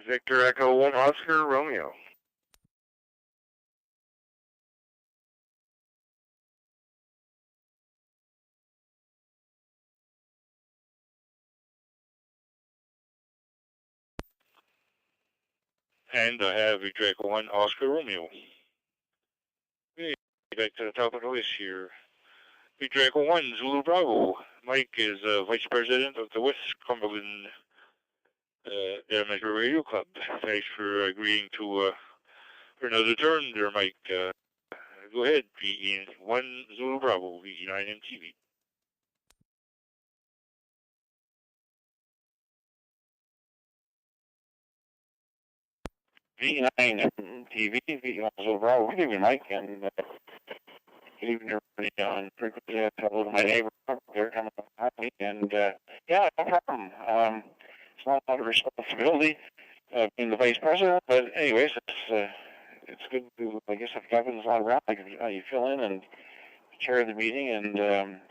Victor Echo 1 Oscar Romeo. And I have Victor Echo 1 Oscar Romeo. Okay, back to the top of the list here. Victor Echo 1 Zulu Bravo. Mike is Vice President of the West Cumberland Amateur Radio Club. Thanks for agreeing to for another turn there, Mike. Go ahead, V1 Zulu Bravo, V9MTV. VE9 TV, VE1 overall. Good evening, Mike, and good evening, everybody on frequency. Hello to my neighbor. They're coming up happy, and yeah, no problem. It's not a lot of responsibility being the vice president, but anyways, it's good to, I guess, if Kevin's not around, you fill in and chair the meeting, and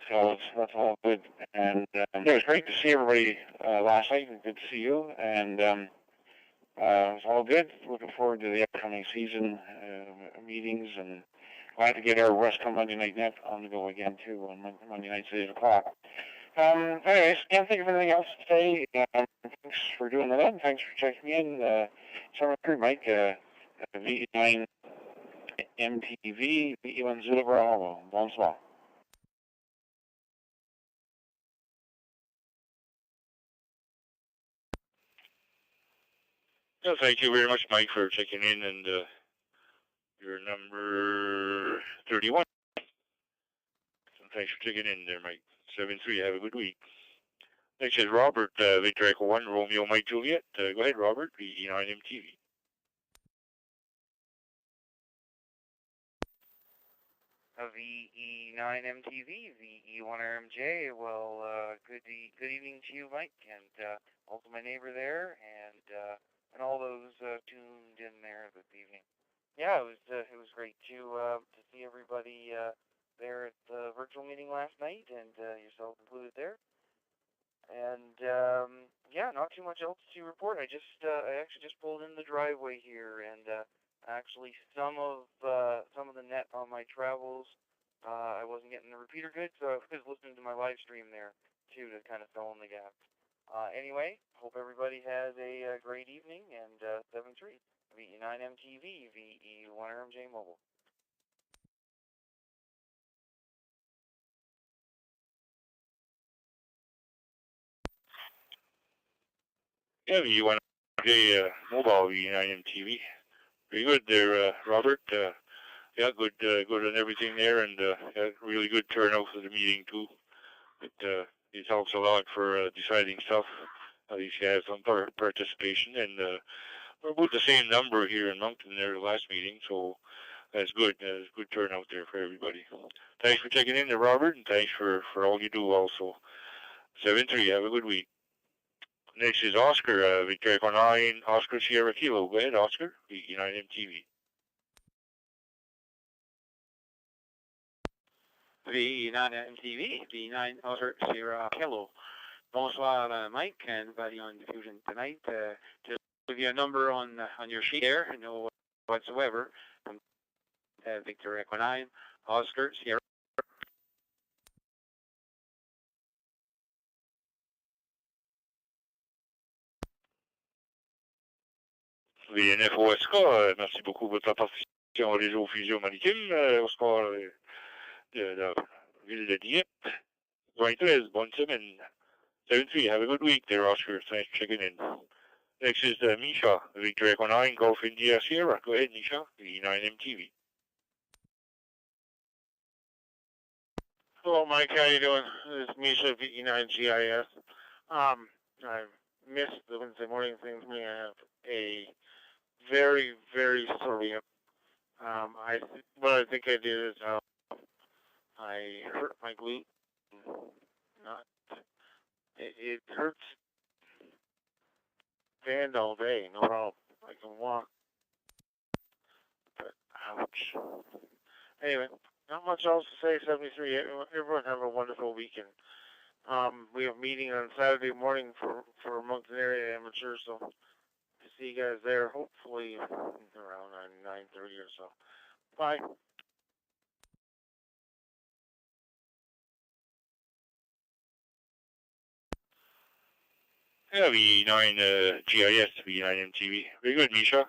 so that's all good. And it was great to see everybody last night, and good to see you, and it's all good. Looking forward to the upcoming season meetings, and glad to get our Westcom Monday Night Net on the go again, too, on Monday nights at 8 o'clock. Anyways, can't think of anything else to say. Thanks for doing that, and thanks for checking in. Summer 3, Mike, VE9 MTV, VE1 Zulu Bravo. Bonsoir. Yeah, thank you very much, Mike, for checking in, and you're number 31. So thanks for checking in there, Mike. 7-3, have a good week. Next is Robert, Victor Echo 1, Romeo Mike Juliet. Go ahead, Robert, VE9 MTV. VE9 MTV, VE1RMJ. Well, good evening to you, Mike, and also my neighbor there, and all those tuned in there this evening. Yeah, it was great to see everybody there at the virtual meeting last night, and yourself included there. And yeah, not too much else to report. I actually just pulled in the driveway here, and actually some of the net on my travels, I wasn't getting the repeater good, so I was listening to my live stream there too to kind of fill in the gaps. Anyway, hope everybody has a great evening, and 7-3, VE9 MTV, VE1RMJ Mobile. Yeah, VE1RMJ Mobile, VE9 MTV. Very good there, Robert. Yeah, good on everything there, and yeah, really good turnout for the meeting too. It helps a lot for deciding stuff. At least you have some participation, and we're about the same number here in Moncton there the last meeting, so that's good. There's good turnout there for everybody. Thanks for checking in there, Robert, and thanks for all you do also. 7-3, have a good week. Next is Oscar, Victor Echo 9, Oscar Sierra Kilo. Go ahead, Oscar, VE9 MTV. VE9 MTV, VE9 Oscar Sierra Kilo. Bonsoir, Mike, and everybody on Fusion tonight. Just give you a number on your sheet there, no whatsoever. Victor Echo 9, Oscar Sierra. VNF OSK, merci beaucoup pour votre participation au réseau Fusion Maritime, Oscar de la ville de Dieppe. 23, bonne semaine. 7-3, have a good week there, Oscar. Thanks for checking in. Next is Misha, Victor Echo 9, Golf India Sierra. Go ahead, Misha, VE9 MTV. Hello, Mike. How you doing? This is Misha, VE9 GIS. I missed the Wednesday morning things. I have a very, very sorry. What I think I did is I hurt my glute. It hurts stand all day, no problem. I can walk, but ouch. Anyway, not much else to say. 73. Everyone have a wonderful weekend. We have a meeting on Saturday morning for Moncton area amateurs, so to see you guys there, hopefully around 9:30 or so. Bye. Yeah, VE9 GIS, VE9 MTV. Very good, Misha.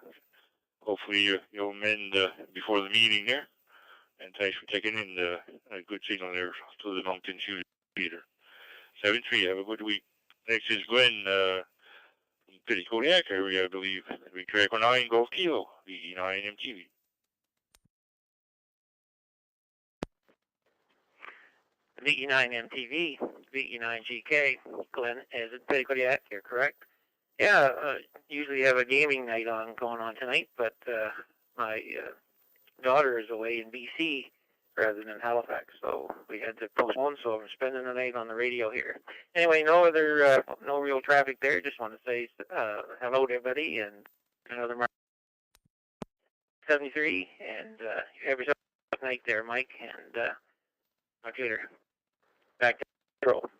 Hopefully you'll mend before the meeting there. And thanks for taking in a good signal there to the Moncton Fusion Theater. 7-3, have a good week. Next is Glenn from Petty Kodiak area, I believe. Victor Echo 9, Golf Kilo, VE9 MTV. VE9 MTV, VE9 GK. Glenn is at Petty Kodiak here, correct? Yeah, usually have a gaming night going on tonight, but my daughter is away in BC rather than Halifax, so we had to postpone. So I'm spending the night on the radio here. Anyway, no real traffic there. Just want to say hello to everybody and another 73, and you have yourself a night there, Mike, and talk to you later. Back to control.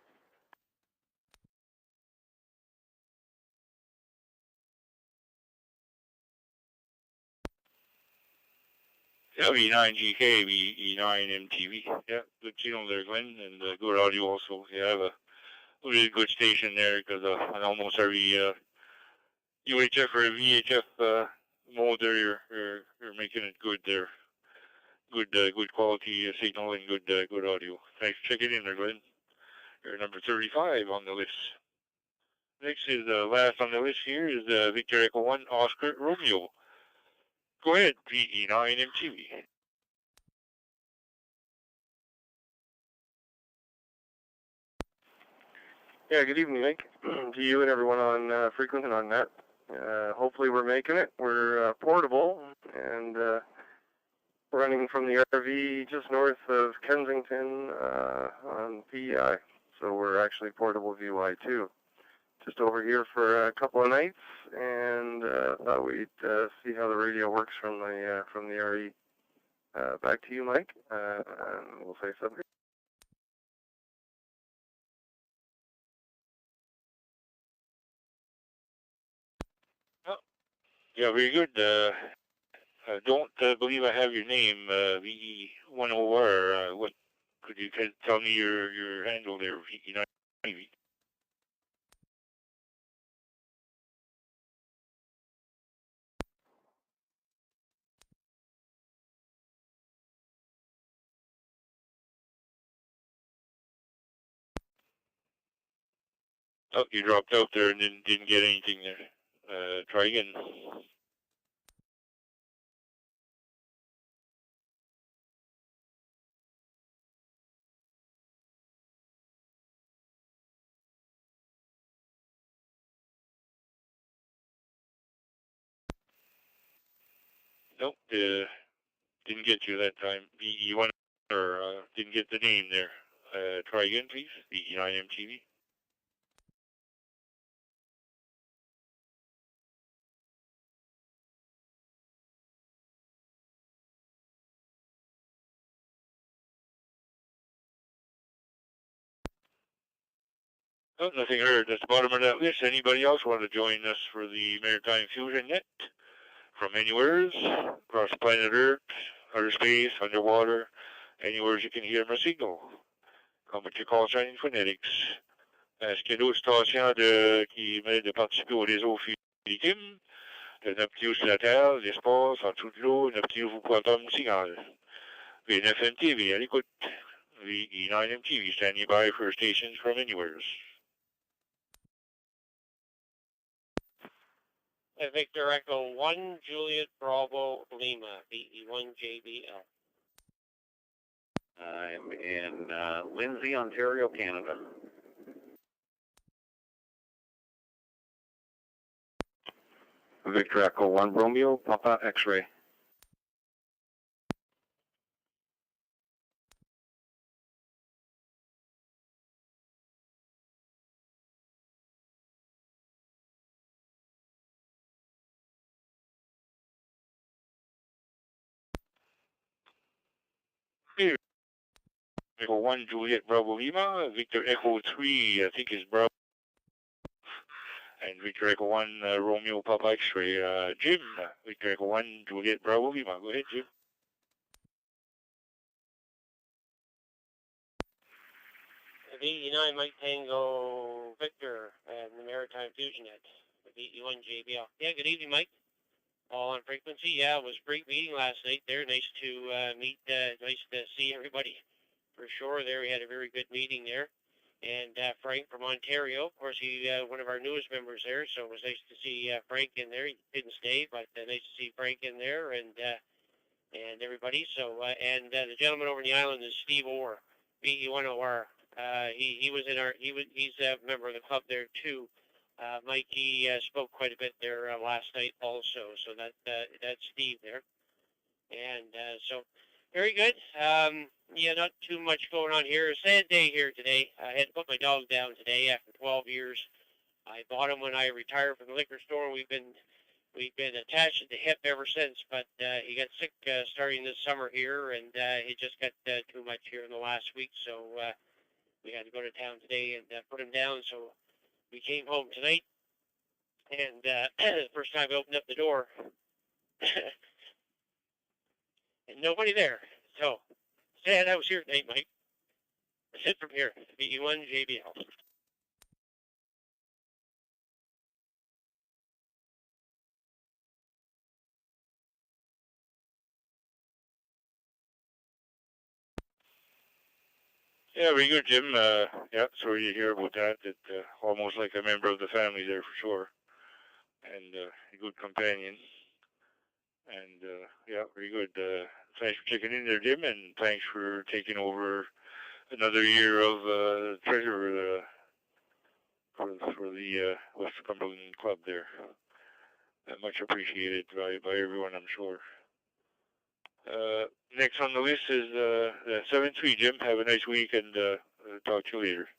Yeah, V9GK, V9MTV. Yeah, good signal there, Glenn, and good audio also. You have a really good station there because on almost every UHF or VHF mode there, you're making it good there. Good quality signal and good audio. Thanks for checking in there, Glenn. You're number 35 on the list. Next is last on the list here is Victor Echo 1 Oscar Romeo. Go ahead, VE9MTV. Yeah, good evening, Mike. To you and everyone on Frequent and on Net. Hopefully we're making it. We're portable and running from the RV just north of Kensington on PEI. So we're actually portable VY too. Just over here for a couple of nights, and thought we'd see how the radio works from the RE. Back to you, Mike, and we'll say something. Yeah, very good. I don't believe I have your name, VE10R. What could you tell me your handle there, VE9? Oh, you dropped out there and didn't get anything there. Try again. Nope, didn't get you that time. VE1 or didn't get the name there. Try again, please. VE9MTV. Oh, nothing heard. That's the bottom of that list. Anybody else want to join us for the Maritime Fusion Net? From anywheres, across planet Earth, outer space, underwater, anywhere you can hear my signal. Comme tu conscients phonetics. Est-ce qu'il y a d'autres stations qui méritent de participer au réseau maritime? Un petit sur la Terre, l'espace, en dessous de l'eau, un petit vous pouvez entendre mon signal. V9MTV, à l'écoute. VE9MTV, standing by for stations from anywheres. Victor Echo 1 Juliet Bravo Lima, VE1JBL. I'm in Lindsay, Ontario, Canada. Victor Echo 1 Romeo, Papa X-Ray. Echo 1 Juliet Bravo Lima, Victor Echo 3, I think is Bravo, and Victor Echo 1 Romeo Papa X-Ray. Jim, Victor Echo 1 Juliet Bravo Lima. Go ahead, Jim. VE9 Mike Tango Victor and the Maritime Fusion Net, VE1JBL. Yeah, good evening, Mike. All on frequency. Yeah, it was a great meeting last night there. Nice to meet, nice to see everybody. For sure, there we had a very good meeting there. And Frank from Ontario, of course, he one of our newest members there, so it was nice to see Frank in there. He didn't stay, but nice to see Frank in there and everybody. So and the gentleman over in the island is Steve Orr, VE10R. He was in our he's a member of the club there too. Mikey spoke quite a bit there last night also, so that's Steve there. And so, very good. Yeah, not too much going on here. A sad day here today. I had to put my dog down today after 12 years. I bought him when I retired from the liquor store. We've been attached at the hip ever since, but he got sick starting this summer here, and he just got too much here in the last week, so we had to go to town today and put him down. So we came home tonight, and the first time I opened up the door, and nobody there. So sad I was here tonight, Mike. That's it from here. VE1 JBL. Yeah, very good, Jim. Yeah, sorry to hear about that. It almost like a member of the family there for sure, and a good companion. And yeah, very good. Thanks for checking in there, Jim, and thanks for taking over another year of treasurer for the West Cumberland Club there. Much appreciated by everyone, I'm sure. Next on the list is 7-3, Jim. Have a nice week, and talk to you later.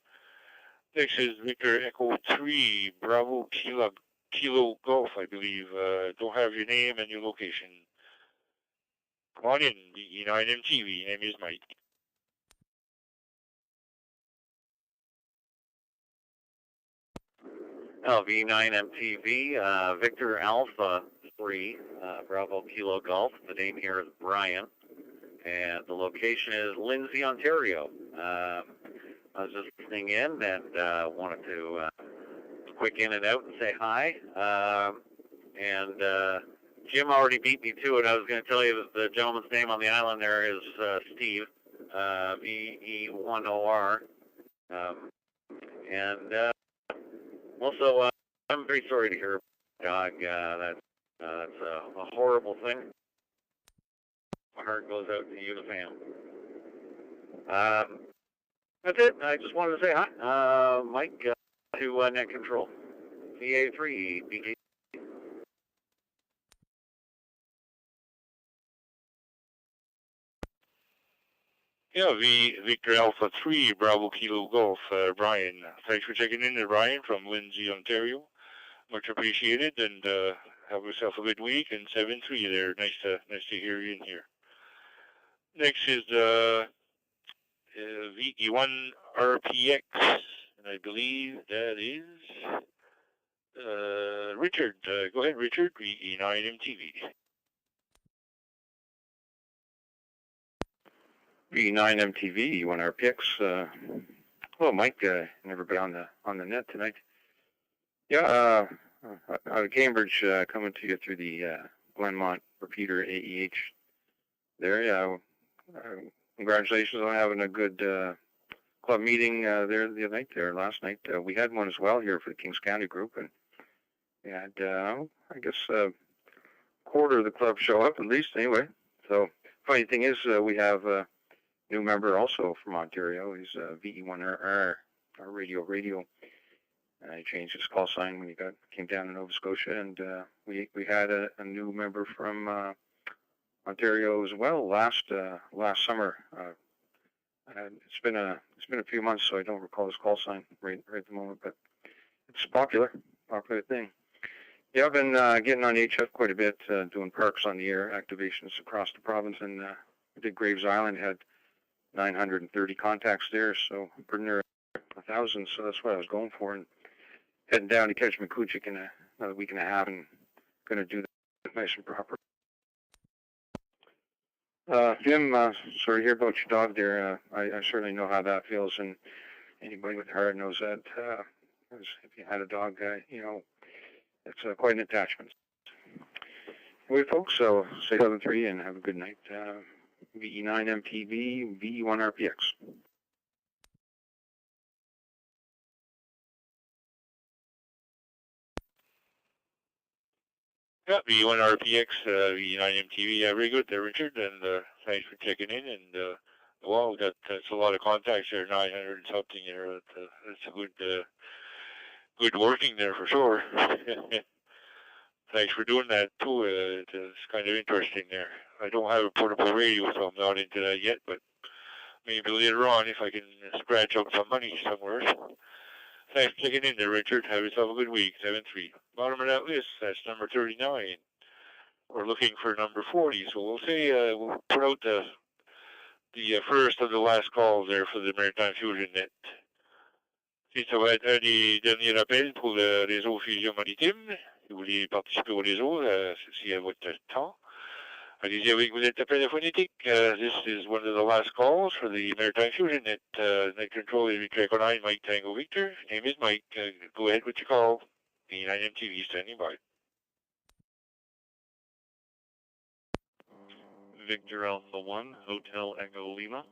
Next is Victor Echo 3, Bravo Kilo Golf, I believe. Don't have your name and your location. Come on in, the E9MTV. Name is Mike. LV9MTV, Victor Alpha 3, Bravo Kilo Golf. The name here is Brian, and the location is Lindsay, Ontario. I was just listening in and wanted to quick in and out and say hi. And Jim already beat me to it. I was going to tell you that the gentleman's name on the island there is Steve, VE10R. And also, I'm very sorry to hear about the dog. That's a horrible thing. My heart goes out to you, the fam. That's it. I just wanted to say hi. Mike to Net Control. VA3, BG. Yeah, Victor Alpha 3, Bravo Kilo Golf. Brian, thanks for checking in there, Brian, from Lindsay, Ontario. Much appreciated, and have yourself a good week. And 7-3 there. Nice to hear you in here. Next is VE1 RPX, and I believe that is Richard. Go ahead, Richard. VE9 MTV. VE9 MTV, U1 RPX. Hello, Mike, and everybody on the net tonight. Yeah, out of Cambridge, coming to you through the Glenmont repeater AEH. There, yeah. Congratulations on having a good club meeting there the other night. Last night we had one as well here for the Kings County group, and we had I guess a quarter of the club show up at least anyway. So funny thing is we have a new member also from Ontario. He's VE1R, our radio. He changed his call sign when he came down to Nova Scotia, and we had a new member from Ontario as well last summer. It's been a few months, so I don't recall his call sign right at the moment, but it's a popular thing. Yeah, I've been getting on HF quite a bit, doing parks on the air activations across the province, and we did Graves Island, had 930 contacts there, so pretty near 1,000. So that's what I was going for, and heading down to catch McCuchik in another week and a half, and going to do that nice and proper. Jim, sorry to hear about your dog there. I certainly know how that feels, and anybody with a heart knows that. If you had a dog, it's quite an attachment. Anyway, folks, so stay 7-3 and have a good night. VE9 MTV, VE1 RPX. Yeah, VE1 RPX, VE9 MTV. Yeah, very good there, Richard, and thanks for checking in. And wow, that's a lot of contacts there, 900 and something there. That's a good working there for sure. Thanks for doing that too. It's kind of interesting there. I don't have a portable radio, so I'm not into that yet, but maybe later on if I can scratch up some money somewhere. Thanks for checking in there, Richard. Have yourself a good week. 7-3. Bottom of that list, that's number 39. We're looking for number 40, so we'll say we'll put out the first of the last calls there for the Maritime Fusion Net. Si ça va être un des derniers appels pour le réseau Fusion Maritime. Si vous voulez participer au réseau, c'est à votre temps. Allez-y avec vos interprètes phonétiques. This is one of the last calls for the Maritime Fusion Net. Net control is Victor Echo 9, Mike Tango Victor. Name is Mike. Go ahead with your call. B9 MTV standing by. Victor Alpha 1, Hotel Echo Lima.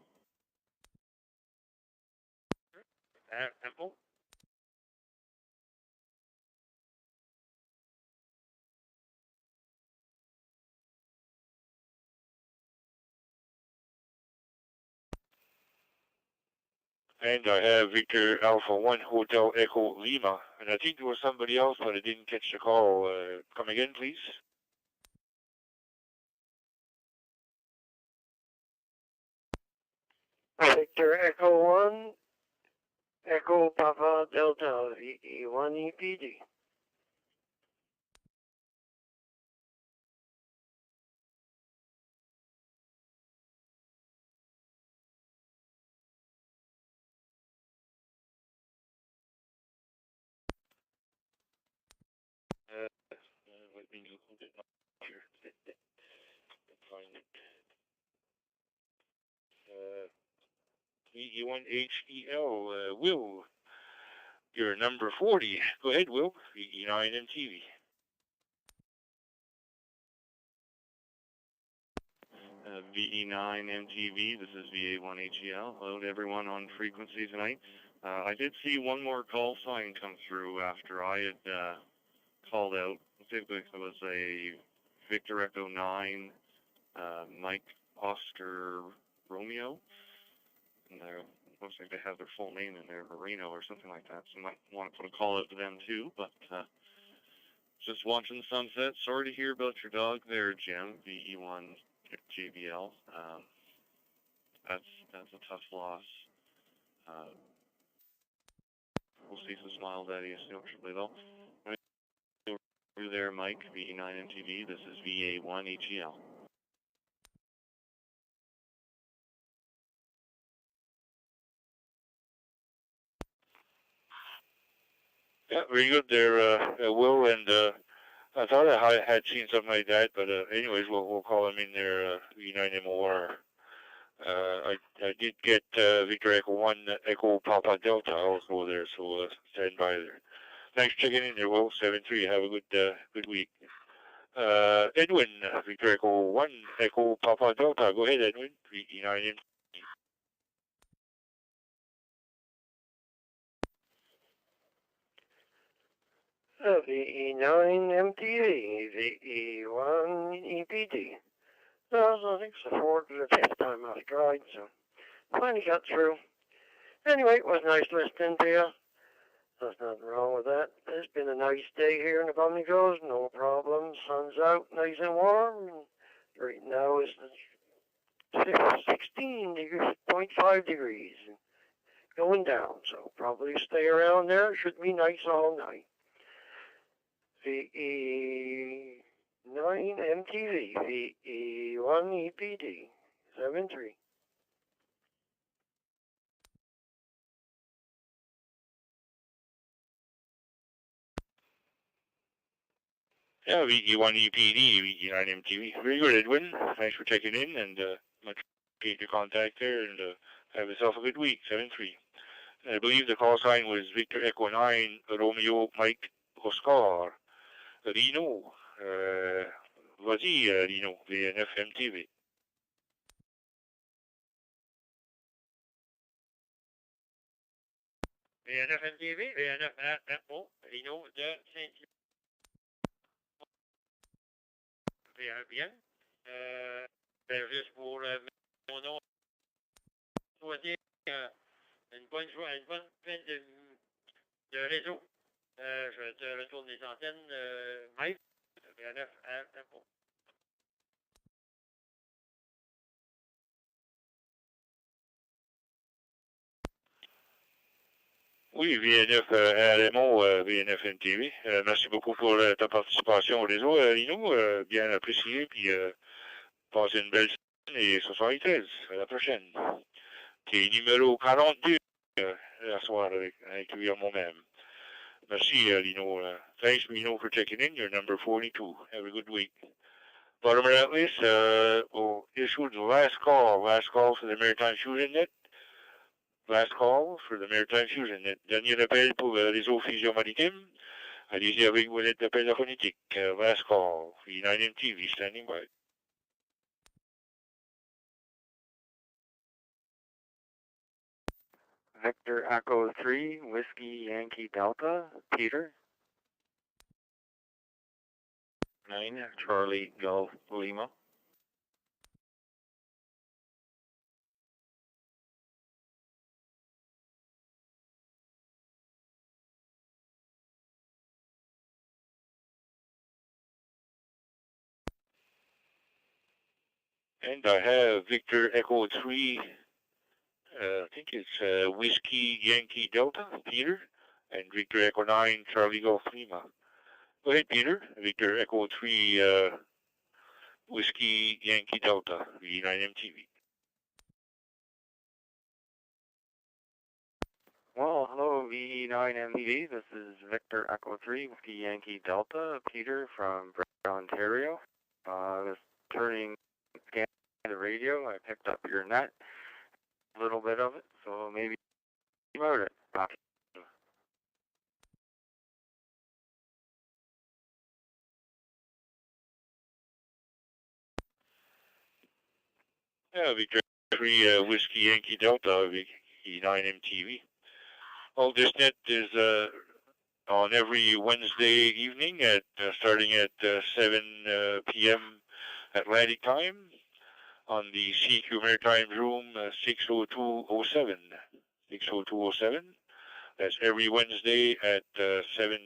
Temple. And I have Victor Alpha 1 Hotel Echo Lima. And I think there was somebody else, but I didn't catch the call. Come again, please. Victor Echo 1, Echo Papa Delta VE1 EPD. Let me look at my here. Find it. VE1HEL, Will. You're number 40. Go ahead, Will. VE9 MTV. VE9 MTV, this is VA1HEL. Hello to everyone on frequency tonight. I did see one more call sign come through after I had called out. Typically it was a Victor Echo 9, Mike Oscar Romeo. And looks like they have their full name in there, Marino or something like that. So I might want to put a call out to them too. But just watching the sunset. Sorry to hear about your dog there, Jim. VE1 JBL. That's a tough loss. We'll see some smiles at you shortly though. Over there, Mike, VE9 MTV. This is VA1 HEL. Yeah, very good there, Will. And I thought I had seen something like that, but anyways, we'll call him in there, V9 MOR. I did get Victor Echo 1 Echo Papa Delta also there, so stand by there. Thanks for checking in there, Will. 7-3. Have a good week. Edwin, Victor Echo 1 Echo Papa Delta. Go ahead, Edwin. V9 VE9 MTV, VE1 EPD. I think it's the fourth or the fifth time I've tried, so finally got through. Anyway, it was nice listening to you. There's nothing wrong with that. It's been a nice day here in the Bumley Coast, no problem. Sun's out, nice and warm. Right now it's 16.5 degrees. Going down, so probably stay around there. It should be nice all night. VE9 MTV, VE1 EPD, 7-3. Yeah, VE1 EPD, VE9 MTV. Very good, Edwin. Thanks for checking in, and much appreciate your contact there, and have yourself a good week. 7-3. I believe the call sign was Victor Echo 9, Romeo Mike Oscar. Rino. Vas-y, Rino, VNF MTV. VNF MTV, VNF Temple, Rino de Saint-Jean. Bien. Juste pour mon nom, souhaiter une bonne fin de réseau. Je te retourne les antennes, Mike, VNF à tempo. Oui, VNF RMO, VNF NTV. Merci beaucoup pour ta participation au réseau, Lino. Bien apprécié. Puis passez une belle semaine et 73. À la prochaine. T'es numéro 42 la soirée avec lui moi-même. Merci, Lino. Thanks, Lino, for checking in. You're number 42. Have a good week. Bottom of that list, we'll issue the last call for the Maritime Fusion Net. Last call for the Maritime Fusion Net. Dernier appel pour le réseau Fusion Maritime. Allez-y avec vos lettres d'appel phonétique. Last call. V9MTV standing by. Victor Echo 3, Whiskey Yankee Delta, Peter. 9, Charlie Golf Lima. And I have Victor Echo 3, I think it's Whiskey Yankee Delta, Peter, and Victor Echo 9, Charlie Golf Lima. Go ahead, Peter. Victor Echo 3, Whiskey Yankee Delta, V9MTV. Well, hello, V9MTV. This is Victor Echo 3, Whiskey Yankee Delta, Peter from Ontario. Just turning scan the radio. I picked up your net, a little bit of it, so maybe about it. Yeah, Victor 3, Whiskey Yankee Delta, V9MTV. All this net is on every Wednesday evening at starting at 7 p.m. Atlantic time on the CQ Maritime Room 60207. 60207. That's every Wednesday at 7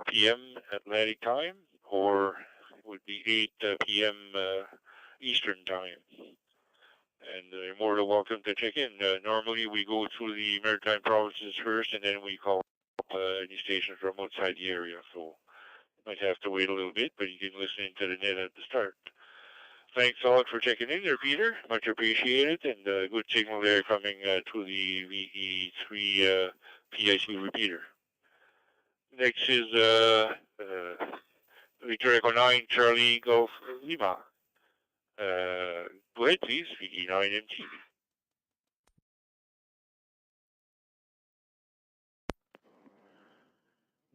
p.m. Atlantic time, or it would be 8 p.m. Eastern time. And you're more than welcome to check in. Normally we go through the Maritime provinces first, and then we call any stations from outside the area. So you might have to wait a little bit, but you can listen into the net at the start. Thanks a lot for checking in there, Peter. Much appreciated, and good signal there coming through the VE3 PIC repeater. Next is Victor Echo 9, Charlie Golf Lima. Go ahead, please, VE9MTV.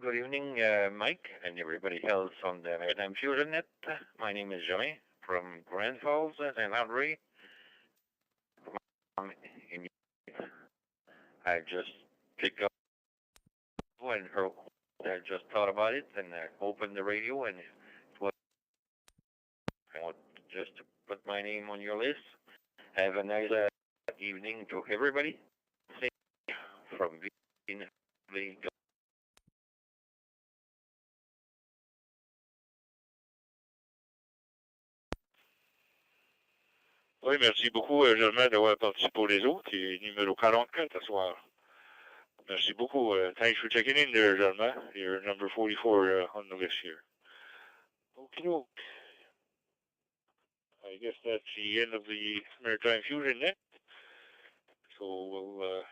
Good evening, Mike, and everybody else on the Maritime Fusion Net. My name is Jeremy from Grand Falls, St. Andre. I just picked up and I just thought about it, and I opened the radio, and it was, I want just to put my name on your list. Have a nice evening to everybody. From the Oui, merci beaucoup, Germain, d'avoir participé au réseau. Tu es numéro 44 ce soir. Merci beaucoup. Thanks for checking in there, Germain. You're number 44 on the list here. Okay, I guess that's the end of the Maritime Fusion Net. So we'll,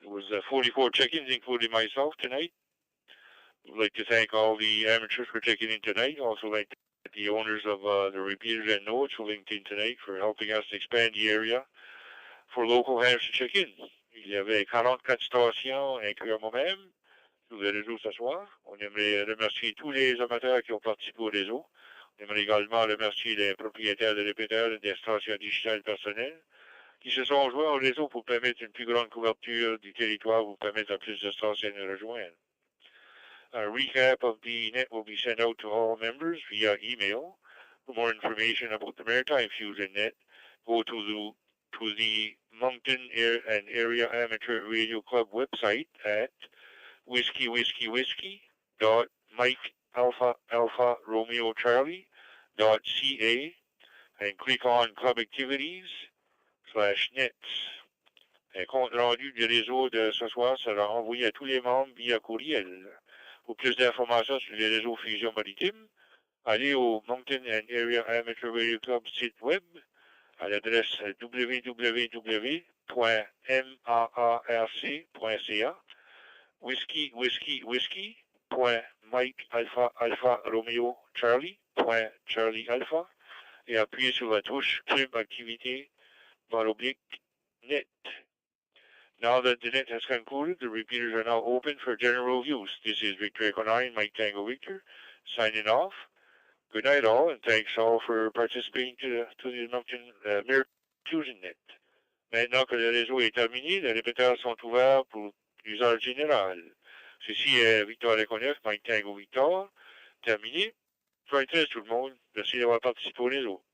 it was 44 check-ins, including myself tonight. We'd like to thank all the amateurs for checking in tonight. Also like to thank the owners of the repeaters and nodes who linked in tonight for helping us expand the area for local hands to check in. Il y avait 44 stations, incluant moi-même, sur le réseau ce soir. On aimerait remercier tous les amateurs qui ont participé au réseau. On aimerait également remercier les propriétaires de répéteurs et des stations digitales personnelles qui se sont joints au réseau pour permettre une plus grande couverture du territoire, pour permettre à plus de stations de rejoindre. A recap of the net will be sent out to all members via email. For more information about the Maritime Fusion Net, go to the Moncton and Area Amateur Radio Club website at dot Mike Alpha Alpha Romeo Charlie dot ca and click on Club Activities /net. Un compte rendu du réseau de ce soir sera envoyé à tous les membres via courriel. Pour plus d'informations sur les réseaux Fusion Maritime, allez au Mountain and Area Amateur Radio Club site web à l'adresse www.maarc.ca whisky.mike alpha alpha romeo charlie.charlie alpha et appuyez sur la touche Club Activité /net. Now that the net has concluded, the repeaters are now open for general use. This is Victor Echo 9, Mike Tango Victor, signing off. Good night all, and thanks all for participating to the Maritime Fusion Net. Maintenant que le réseau est terminé, les répéteurs sont ouverts pour l'usage général. Ceci est Victor Echo 9, Mike Tango Victor, terminé. Joyeux tout le monde, merci d'avoir participé au réseau.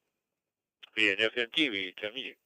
VNFM TV, terminé.